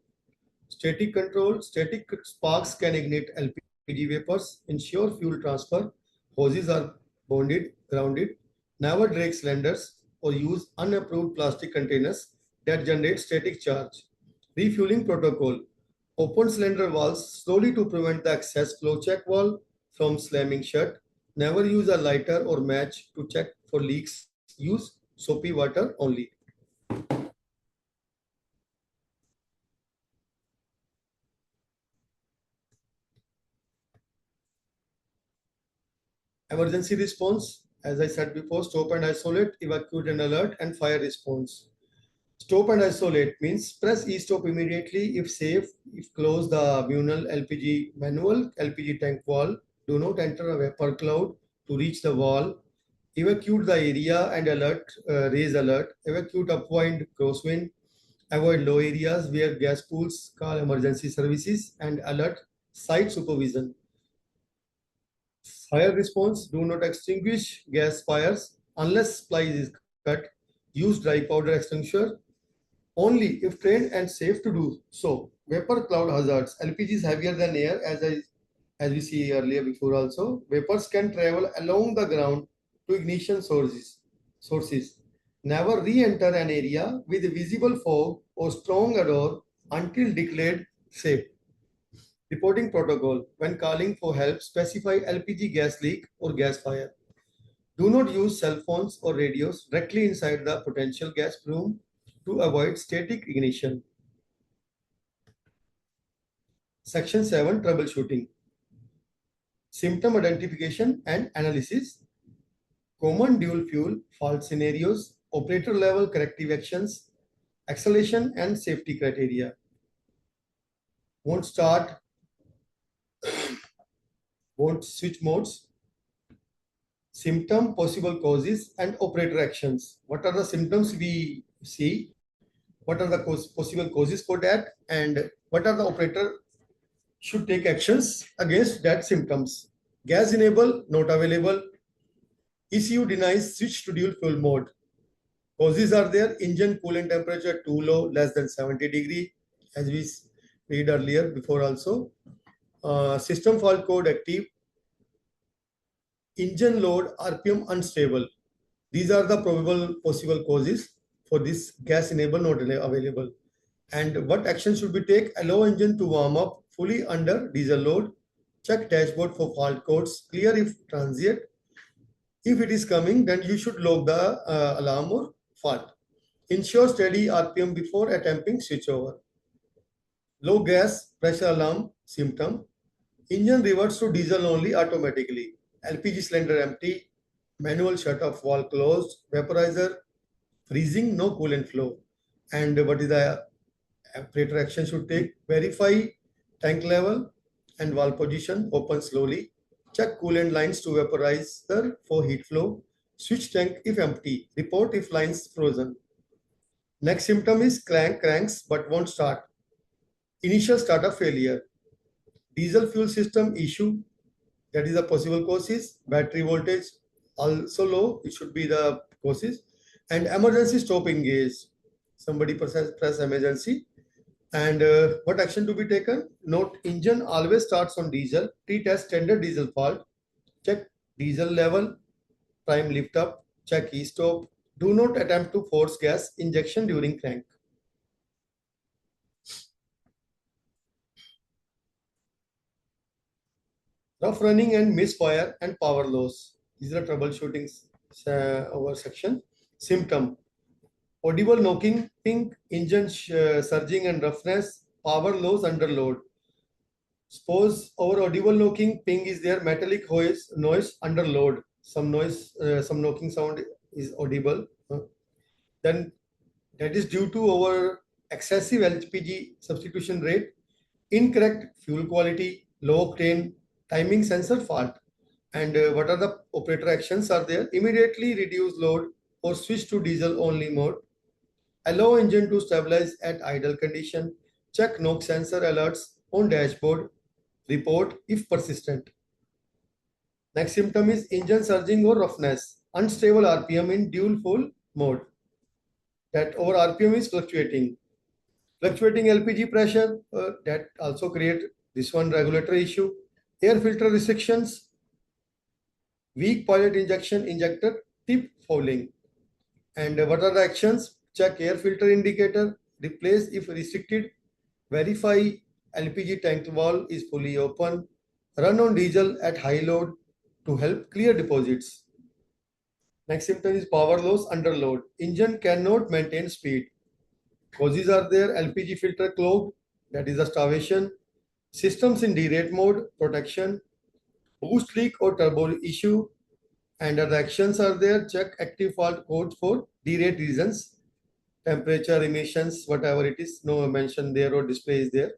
[SPEAKER 2] Static control. Static sparks can ignite LPG vapors. Ensure fuel transfer. Hoses are bonded, grounded. Never drag cylinders or use unapproved plastic containers that generate static charge. Refueling protocol. Open cylinder valves slowly to prevent the excess flow. Check valve from slamming shut. Never use a lighter or match to check for leaks. Use soapy water only. Emergency response. As I said before, stop and isolate, evacuate and alert, and fire response. Stop and isolate means press E-stop immediately if safe. If close the Bunal LPG manual, LPG tank wall. Do not enter a vapor cloud to reach the wall. Evacuate the area and raise alert. Evacuate upwind, crosswind. Avoid low areas where gas pools. Call emergency services and alert site supervision. Fire response. Do not extinguish gas fires unless supply is cut. Use dry powder extinguisher only if trained and safe to do so. Vapor cloud hazards. LPG is heavier than air as we see earlier before also. Vapors can travel along the ground to ignition sources. Never re-enter an area with visible fog or strong odor until declared safe. Reporting protocol. When calling for help, specify LPG gas leak or gas fire. Do not use cell phones or radios directly inside the potential gas plume to avoid static ignition. Section 7, troubleshooting. Symptom identification and analysis. Common dual fuel fault scenarios, operator level corrective actions, acceleration and safety criteria. Won't switch modes. symptom, possible causes, and operator actions. What are the symptoms we see? What are the possible causes for that? And what are the operator should take actions against that symptoms? Gas enable, not available. ECU denies switch to dual fuel mode. Causes are there: engine coolant temperature too low, less than 70 degree, as we read earlier before also. System fault code active, engine load, RPM unstable. These are the probable possible causes for this gas enable not available. And what action should we take? Allow engine to warm up fully under diesel load. Check dashboard for fault codes. Clear if transient. If it is coming, then you should log the alarm or fault. Ensure steady RPM before attempting switchover. Low gas pressure alarm symptom. Engine reverts to diesel only automatically. LPG cylinder empty. Manual shut-off valve closed. Vaporizer freezing, no coolant flow. And what is the operator action should take? Verify tank level and valve position. Open slowly. Check coolant lines to vaporizer for heat flow. Switch tank if empty. Report if lines frozen. Next symptom is cranks but won't start. Initial startup failure. Diesel fuel system issue. That is the possible causes. Battery voltage also low. It should be the causes. And emergency stop engage. Somebody press emergency. And what action to be taken? Note, engine always starts on diesel. Treat as standard diesel fault. Check diesel level. Prime lift up. Check e-stop. Do not attempt to force gas injection during crank. Rough running and misfire and power loss. These are troubleshooting our section. Symptom: audible knocking, ping, engine surging and roughness, power loss under load. Suppose our audible knocking, ping is there, metallic noise under load. Some noise, some knocking sound is audible. Then that is due to our excessive LPG substitution rate, incorrect fuel quality, low octane, timing sensor fault. And what are the operator actions are there? Immediately reduce load or switch to diesel only mode. Allow engine to stabilize at idle condition. Check knock sensor alerts on dashboard. Report if persistent. Next symptom is engine surging or roughness. Unstable RPM in dual fuel mode. That our RPM is fluctuating. Fluctuating LPG pressure, that also create this one regulatory issue. Air filter restrictions, weak pilot injection, injector tip fouling. And what are the actions? Check air filter indicator, replace if restricted, verify LPG tank valve is fully open, run on diesel at high load to help clear deposits. Next symptom is power loss under load. Engine cannot maintain speed. Causes are there: LPG filter clogged, that is a starvation. Systems in derate mode, protection. Boost leak or turbo issue. And other actions are there: check active fault codes for derate reasons. Temperature, emissions, whatever it is, no mention there or display is there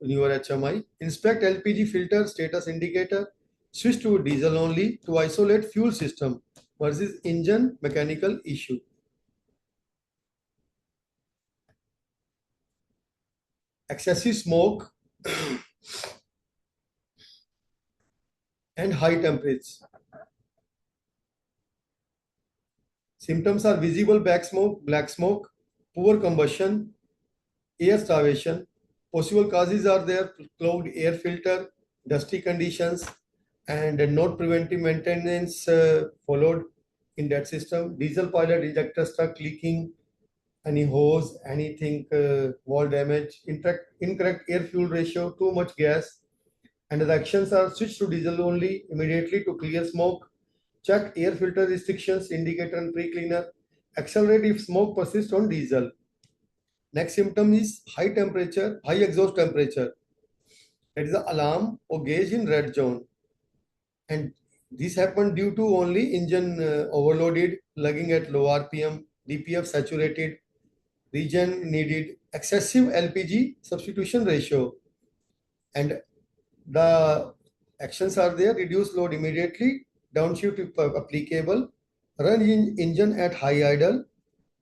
[SPEAKER 2] in your HMI. Inspect LPG filter status indicator. Switch to diesel only to isolate fuel system versus engine mechanical issue. Excessive smoke and high temperatures. Symptoms are visible black smoke, poor combustion, air starvation. Possible causes are there: clogged air filter, dusty conditions, and not preventive maintenance followed in that system. Diesel pilot injector stuck, leaking, any hose, anything, wall damage, incorrect air fuel ratio, too much gas. And the actions are: switch to diesel only immediately to clear smoke. Check air filter restrictions, indicator and pre-cleaner. Accelerate if smoke persists on diesel. Next symptom is high temperature, high exhaust temperature. That is the alarm or gauge in red zone. And this happened due to only engine overloaded, lugging at low RPM, DPF saturated, regen needed, excessive LPG substitution ratio. And the actions are there: reduce load immediately, downshift if applicable, run engine at high idle,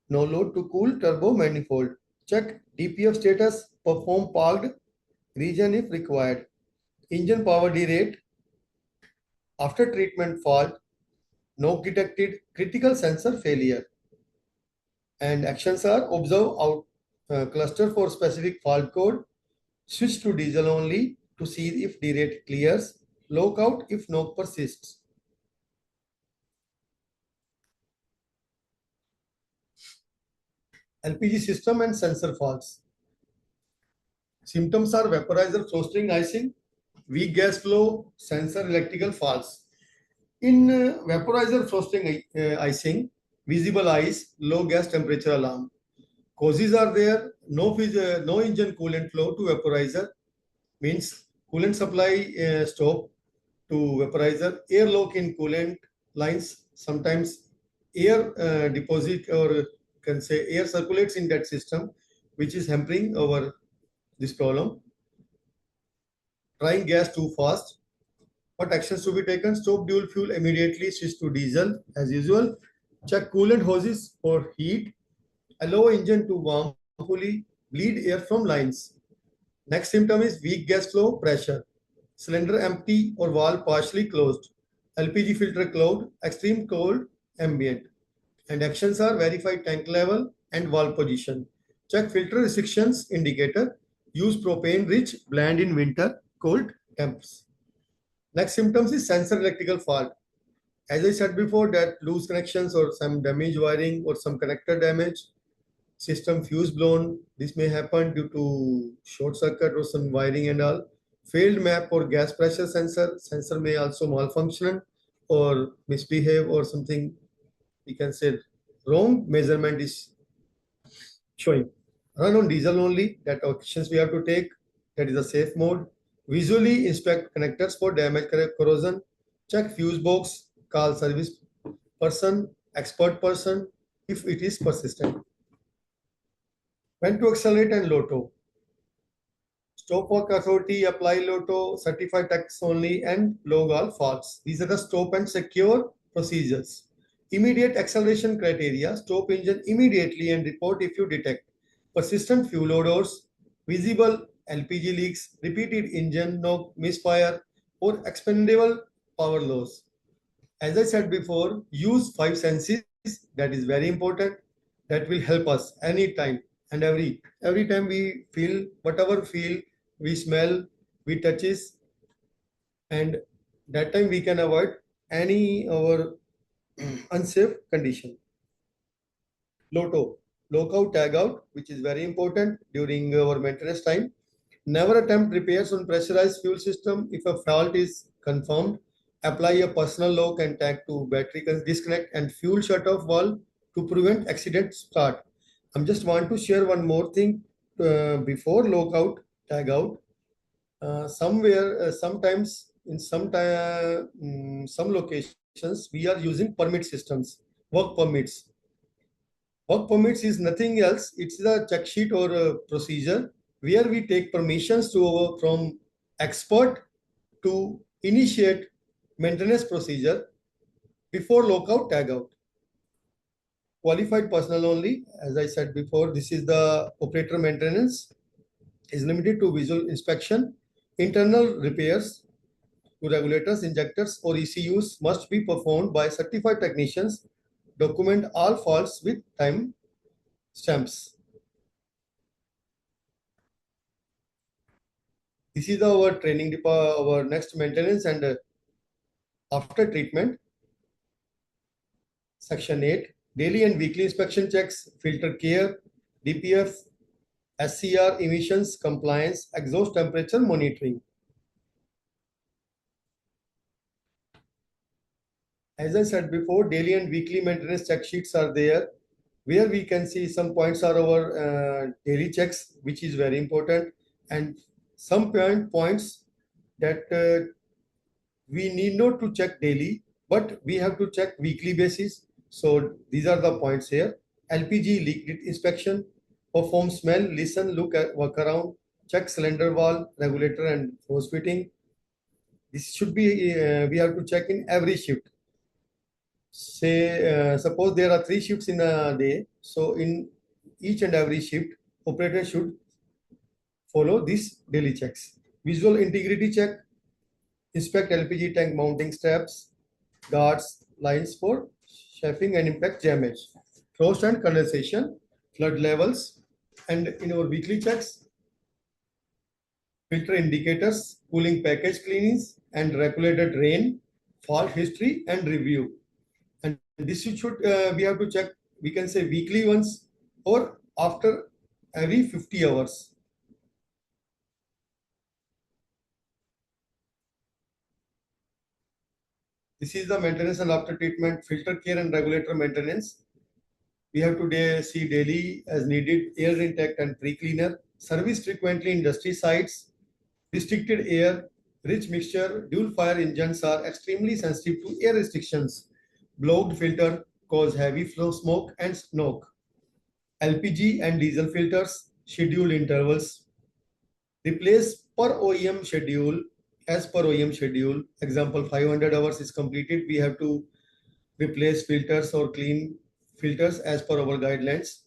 [SPEAKER 2] no load to cool turbo manifold. Check DPF status, perform parked region if required. Engine power derate, after treatment fault, no detected, critical sensor failure. And actions are observe out cluster for specific fault code, switch to diesel only to see if derate clears, lockout if knock persists. LPG system and sensor faults. Symptoms are vaporizer frosting icing, weak gas flow, sensor electrical faults. In vaporizer frosting icing, visible ice, low gas temperature alarm. Causes are there, no engine coolant flow to vaporizer, means coolant supply stop to vaporizer, air lock in coolant lines, sometimes air deposit or can say air circulates in that system, which is hampering our this problem. Drying gas too fast. What actions to be taken? Stop dual fuel immediately, switch to diesel as usual. Check coolant hoses for heat. Allow engine to warm fully. Bleed air from lines. Next symptom is weak gas flow pressure. Cylinder empty or valve partially closed. LPG filter clogged. Extreme cold ambient. And actions are verify tank level and valve position. Check filter restrictions indicator. Use propane rich blend in winter cold temps. Next symptoms is sensor electrical fault. As I said before, that loose connections or some damaged wiring or some connector damage, system fuse blown. This may happen due to short circuit or some wiring and all. Failed map or gas pressure sensor. Sensor may also malfunction or misbehave or something. We can say wrong measurement is showing. Run on diesel only. That actions we have to take. That is a safe mode. Visually inspect connectors for damage corrosion. Check fuse box. Call service person, expert person if it is persistent. When to accelerate and lotto. Stop work authority, apply lotto, certify tax only, and log all faults. These are the stop and secure procedures. Immediate acceleration criteria. Stop engine immediately and report if you detect persistent fuel odors, visible LPG leaks, repeated engine knock, misfire, or expendable power loss. As I said before, use 5 senses. That is very important. That will help us anytime and every time we feel whatever feel, we smell, we touches, and that time we can avoid any our unsafe condition. Lotto, lockout, tag out, which is very important during our maintenance time. Never attempt repairs on pressurized fuel system if a fault is confirmed. Apply a personal lock and tag to battery disconnect and fuel shut-off valve to prevent accident start. I just want to share one more thing before lockout, tag out. Sometimes in some locations, we are using permit systems, work permits. Work permits is nothing else. It's a check sheet or a procedure where we take permissions from expert to initiate maintenance procedure before lockout, tag out. Qualified personnel only. As I said before, this is the operator maintenance is limited to visual inspection. Internal repairs to regulators, injectors or ECUs must be performed by certified technicians. Document all faults with time stamps. This is our training, our next maintenance and after treatment. Section 8, daily and weekly inspection checks, filter care, DPF, SCR, emissions, compliance, exhaust temperature monitoring. As I said before, daily and weekly maintenance check sheets are there, where we can see some points are our daily checks, which is very important, and some points that we need not to check daily, but we have to check weekly basis. So these are the points here. LPG leak inspection, perform smell, listen, look at, work around, check cylinder valve, regulator and hose fitting. This should be, we have to check in every shift. Say, suppose there are 3 shifts in a day. So in each and every shift, operator should follow these daily checks. Visual integrity check, inspect LPG tank mounting straps, guards, lines for chafing and impact damage, frost and condensation, flood levels, and in our weekly checks, filter indicators, cooling package cleanings, and regulated rain, fault history, and review. And this should we have to check. We can say weekly once or after every 50 hours. This is the maintenance and after treatment, filter care and regulator maintenance. We have to see daily as needed air intake and pre-cleaner, service frequently industry sites, restricted air, rich mixture, dual fire engines are extremely sensitive to air restrictions. Blocked filter cause heavy flow smoke and smoke. LPG and diesel filters, scheduled intervals. Replace per OEM schedule as per OEM schedule. Example, 500 hours is completed. We have to replace filters or clean filters as per our guidelines.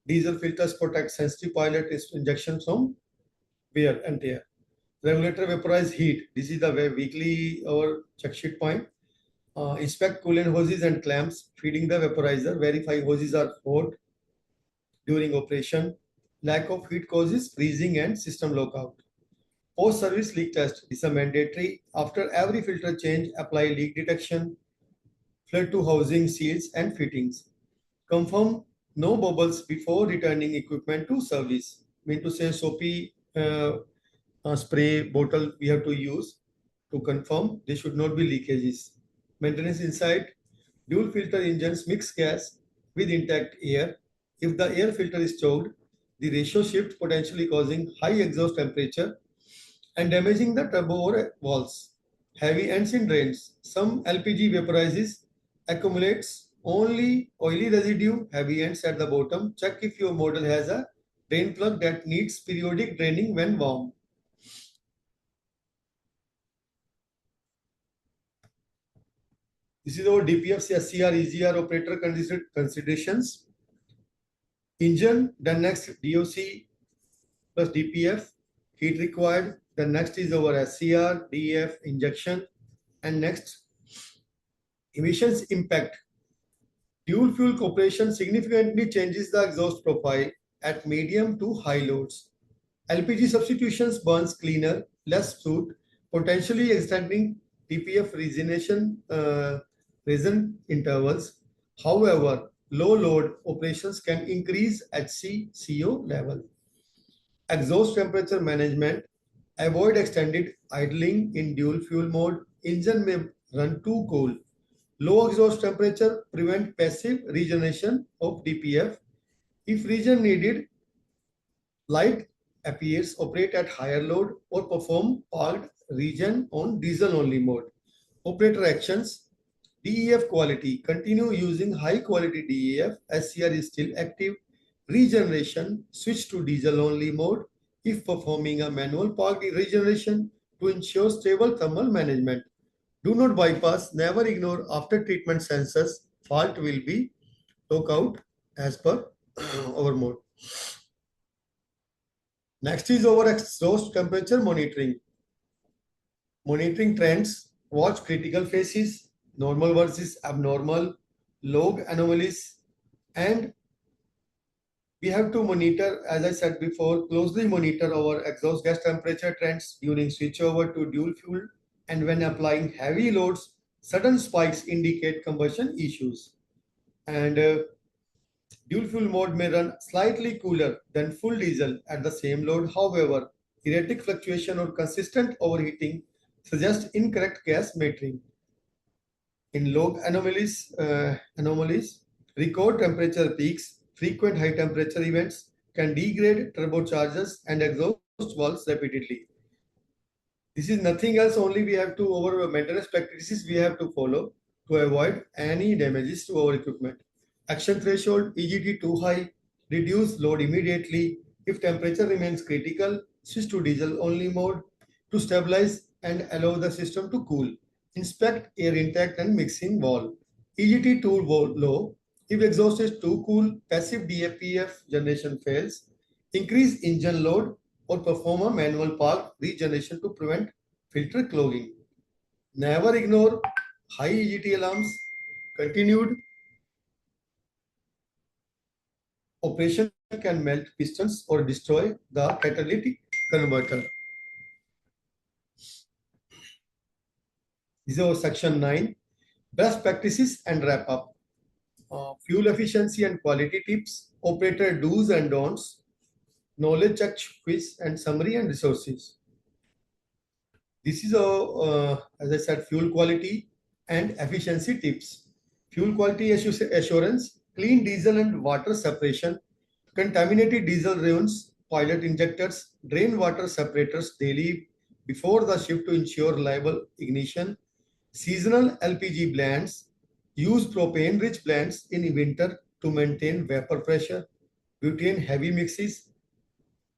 [SPEAKER 2] Diesel filters protect sensitive pilot injection from wear and tear. Regulator vaporize heat. This is the weekly our check sheet point. Inspect coolant hoses and clamps, feeding the vaporizer. Verify hoses are hot during operation. Lack of heat causes freezing and system lockout. Post-service leak test. This is mandatory. After every filter change, apply leak detection, flood to housing, seals and fittings. Confirm no bubbles before returning equipment to service. Mean to say soapy spray bottle we have to use to confirm there should not be leakages. Maintenance inside. Dual filter engines mix gas with intact air. If the air filter is choked, the ratio shifts, potentially causing high exhaust temperature and damaging the turbo or valves. Heavy ends in drains. Some LPG vaporizes, accumulates only oily residue, heavy ends at the bottom. Check if your model has a drain plug that needs periodic draining when warm. This is our DPF, SCR, EGR operator considerations. Engine, then next DOC plus DPF, heat required. Then next is our SCR, DF, injection, and next emissions impact. Dual fuel cooperation significantly changes the exhaust profile at medium to high loads. LPG substitutions burns cleaner, less soot, potentially extending DPF resin intervals. However, low load operations can increase HCCO level. Exhaust temperature management. Avoid extended idling in dual fuel mode. Engine may run too cool. Low exhaust temperature prevent passive regeneration of DPF. If regen needed, light appears, operate at higher load or perform parked regen on diesel only mode. Operator actions. DEF quality. Continue using high quality DEF. SCR is still active. Regeneration. Switch to diesel only mode if performing a manual parked regeneration to ensure stable thermal management. Do not bypass, never ignore after treatment sensors. Fault will be took out as per our mode. Next is our exhaust temperature monitoring. Monitoring trends, watch critical phases, normal versus abnormal, log anomalies, and we have to monitor, as I said before, closely monitor our exhaust gas temperature trends during switchover to dual fuel, and when applying heavy loads, sudden spikes indicate combustion issues. And dual fuel mode may run slightly cooler than full diesel at the same load. However, erratic fluctuation or consistent overheating suggest incorrect gas metering. In log anomalies, record temperature peaks, frequent high temperature events can degrade turbochargers and exhaust valves repeatedly. This is nothing else, only we have to, our maintenance practices we have to follow to avoid any damages to our equipment. Action threshold, EGT too high, reduce load immediately. If temperature remains critical, switch to diesel only mode to stabilize and allow the system to cool. Inspect air intake and mixing valve. EGT too low. If exhaust is too cool, passive DAPF generation fails. Increase engine load or perform a manual park regeneration to prevent filter clogging. Never ignore high EGT alarms. Continued operation can melt pistons or destroy the catalytic converter. This is our section 9. Best practices and wrap up. Fuel efficiency and quality tips, operator do's and don'ts, knowledge check quiz and summary and resources. This is as I said, fuel quality and efficiency tips. Fuel quality assurance, clean diesel and water separation, contaminated diesel ruins, pilot injectors, drain water separators daily before the shift to ensure reliable ignition, seasonal LPG blends, use propane-rich blends in winter to maintain vapor pressure, butane-heavy mixes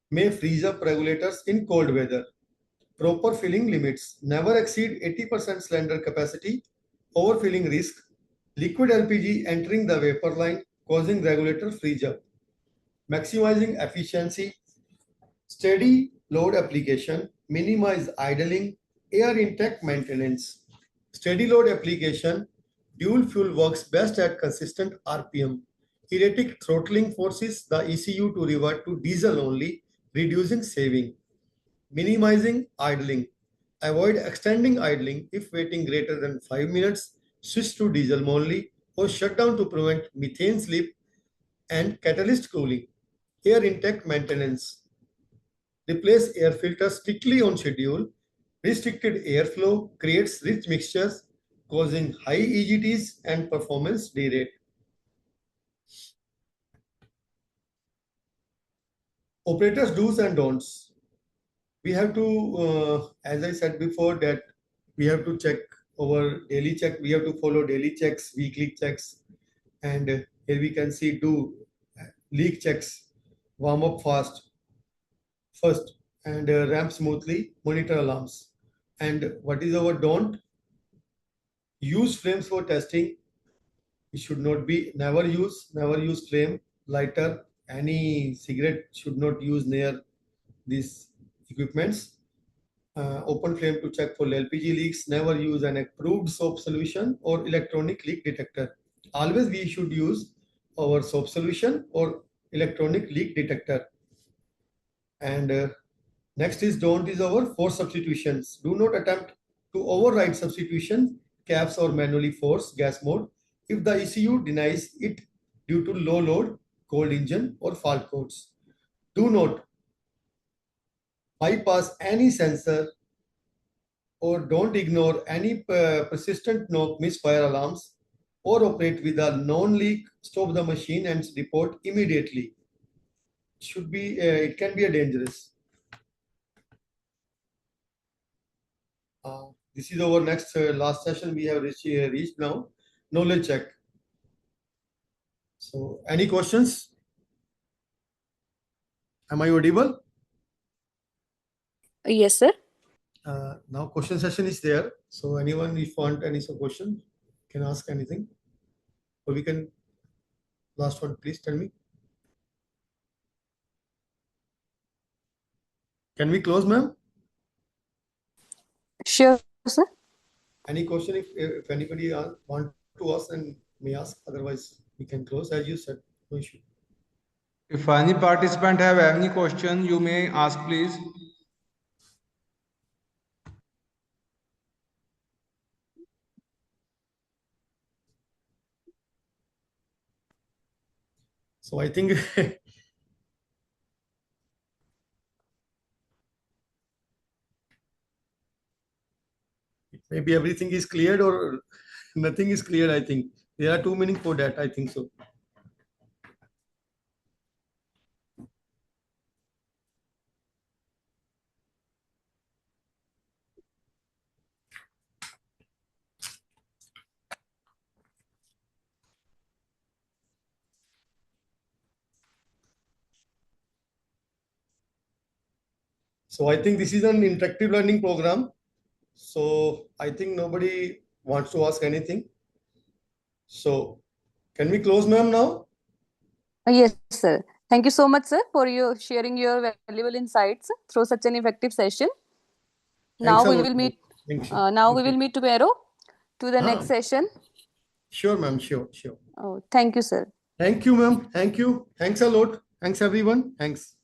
[SPEAKER 2] may freeze up regulators in cold weather. Proper filling limits. Never exceed 80% cylinder capacity. Overfilling risk. Liquid LPG entering the vapor line causing regulator freeze up. Maximizing efficiency. Steady load application. Minimize idling. Air intake maintenance. Steady load application. Dual fuel works best at consistent RPM. Erratic throttling forces the ECU to revert to diesel only, reducing saving. Minimizing idling. Avoid extending idling if waiting greater than 5 minutes. Switch to diesel only or shut down to prevent methane slip and catalyst cooling. Air intake maintenance. Replace air filters strictly on schedule. Restricted airflow creates rich mixtures causing high EGTs and performance derate. Operators do's and don'ts. We have to, as I said before, that we have to check our daily check. We have to follow daily checks, weekly checks, and here we can see do leak checks, warm up fast first, and ramp smoothly, monitor alarms. And what is our don't? Use flames for testing. It should not be never use flame, lighter, any cigarette should not use near these equipments. Open flame to check for LPG leaks. Never use an approved soap solution or electronic leak detector. Always we should use our soap solution or electronic leak detector. And next is don't is our force substitutions. Do not attempt to override substitution caps or manually force gas mode if the ECU denies it due to low load, cold engine or fault codes. Do not bypass any sensor or don't ignore any persistent knock misfire alarms or operate with a known leak. Stop the machine and report immediately. Should be it can be a dangerous. This is our next last session. We have reached now. Knowledge check. So, any questions? Am I audible?
[SPEAKER 1] Yes, sir.
[SPEAKER 2] Now question session is there. So anyone if want any question can ask anything. Or we can last one, please tell me. Can we close, ma'am?
[SPEAKER 1] Sure, sir.
[SPEAKER 2] Any question if anybody want to ask and may ask, otherwise we can close as you said, no issue.
[SPEAKER 3] If any participant have any question, you may ask, please.
[SPEAKER 2] So I think maybe everything is cleared or nothing is cleared. I think there are two meanings for that. I think so. So I think this is an interactive learning program. So I think nobody wants to ask anything. So can we close, ma'am, now?
[SPEAKER 1] Yes, sir. Thank you so much, sir, for sharing your valuable insights through such an effective session.
[SPEAKER 2] Thanks
[SPEAKER 1] Now
[SPEAKER 2] a
[SPEAKER 1] we
[SPEAKER 2] lot.
[SPEAKER 1] will meet.
[SPEAKER 2] Thank you.
[SPEAKER 1] Now we
[SPEAKER 2] Thank you.
[SPEAKER 1] will meet tomorrow to the next
[SPEAKER 2] Ah,
[SPEAKER 1] session.
[SPEAKER 2] sure, ma'am. Sure, sure.
[SPEAKER 1] Oh, thank you, sir.
[SPEAKER 2] Thank you, ma'am. Thank you. Thanks a lot. Thanks, everyone. Thanks.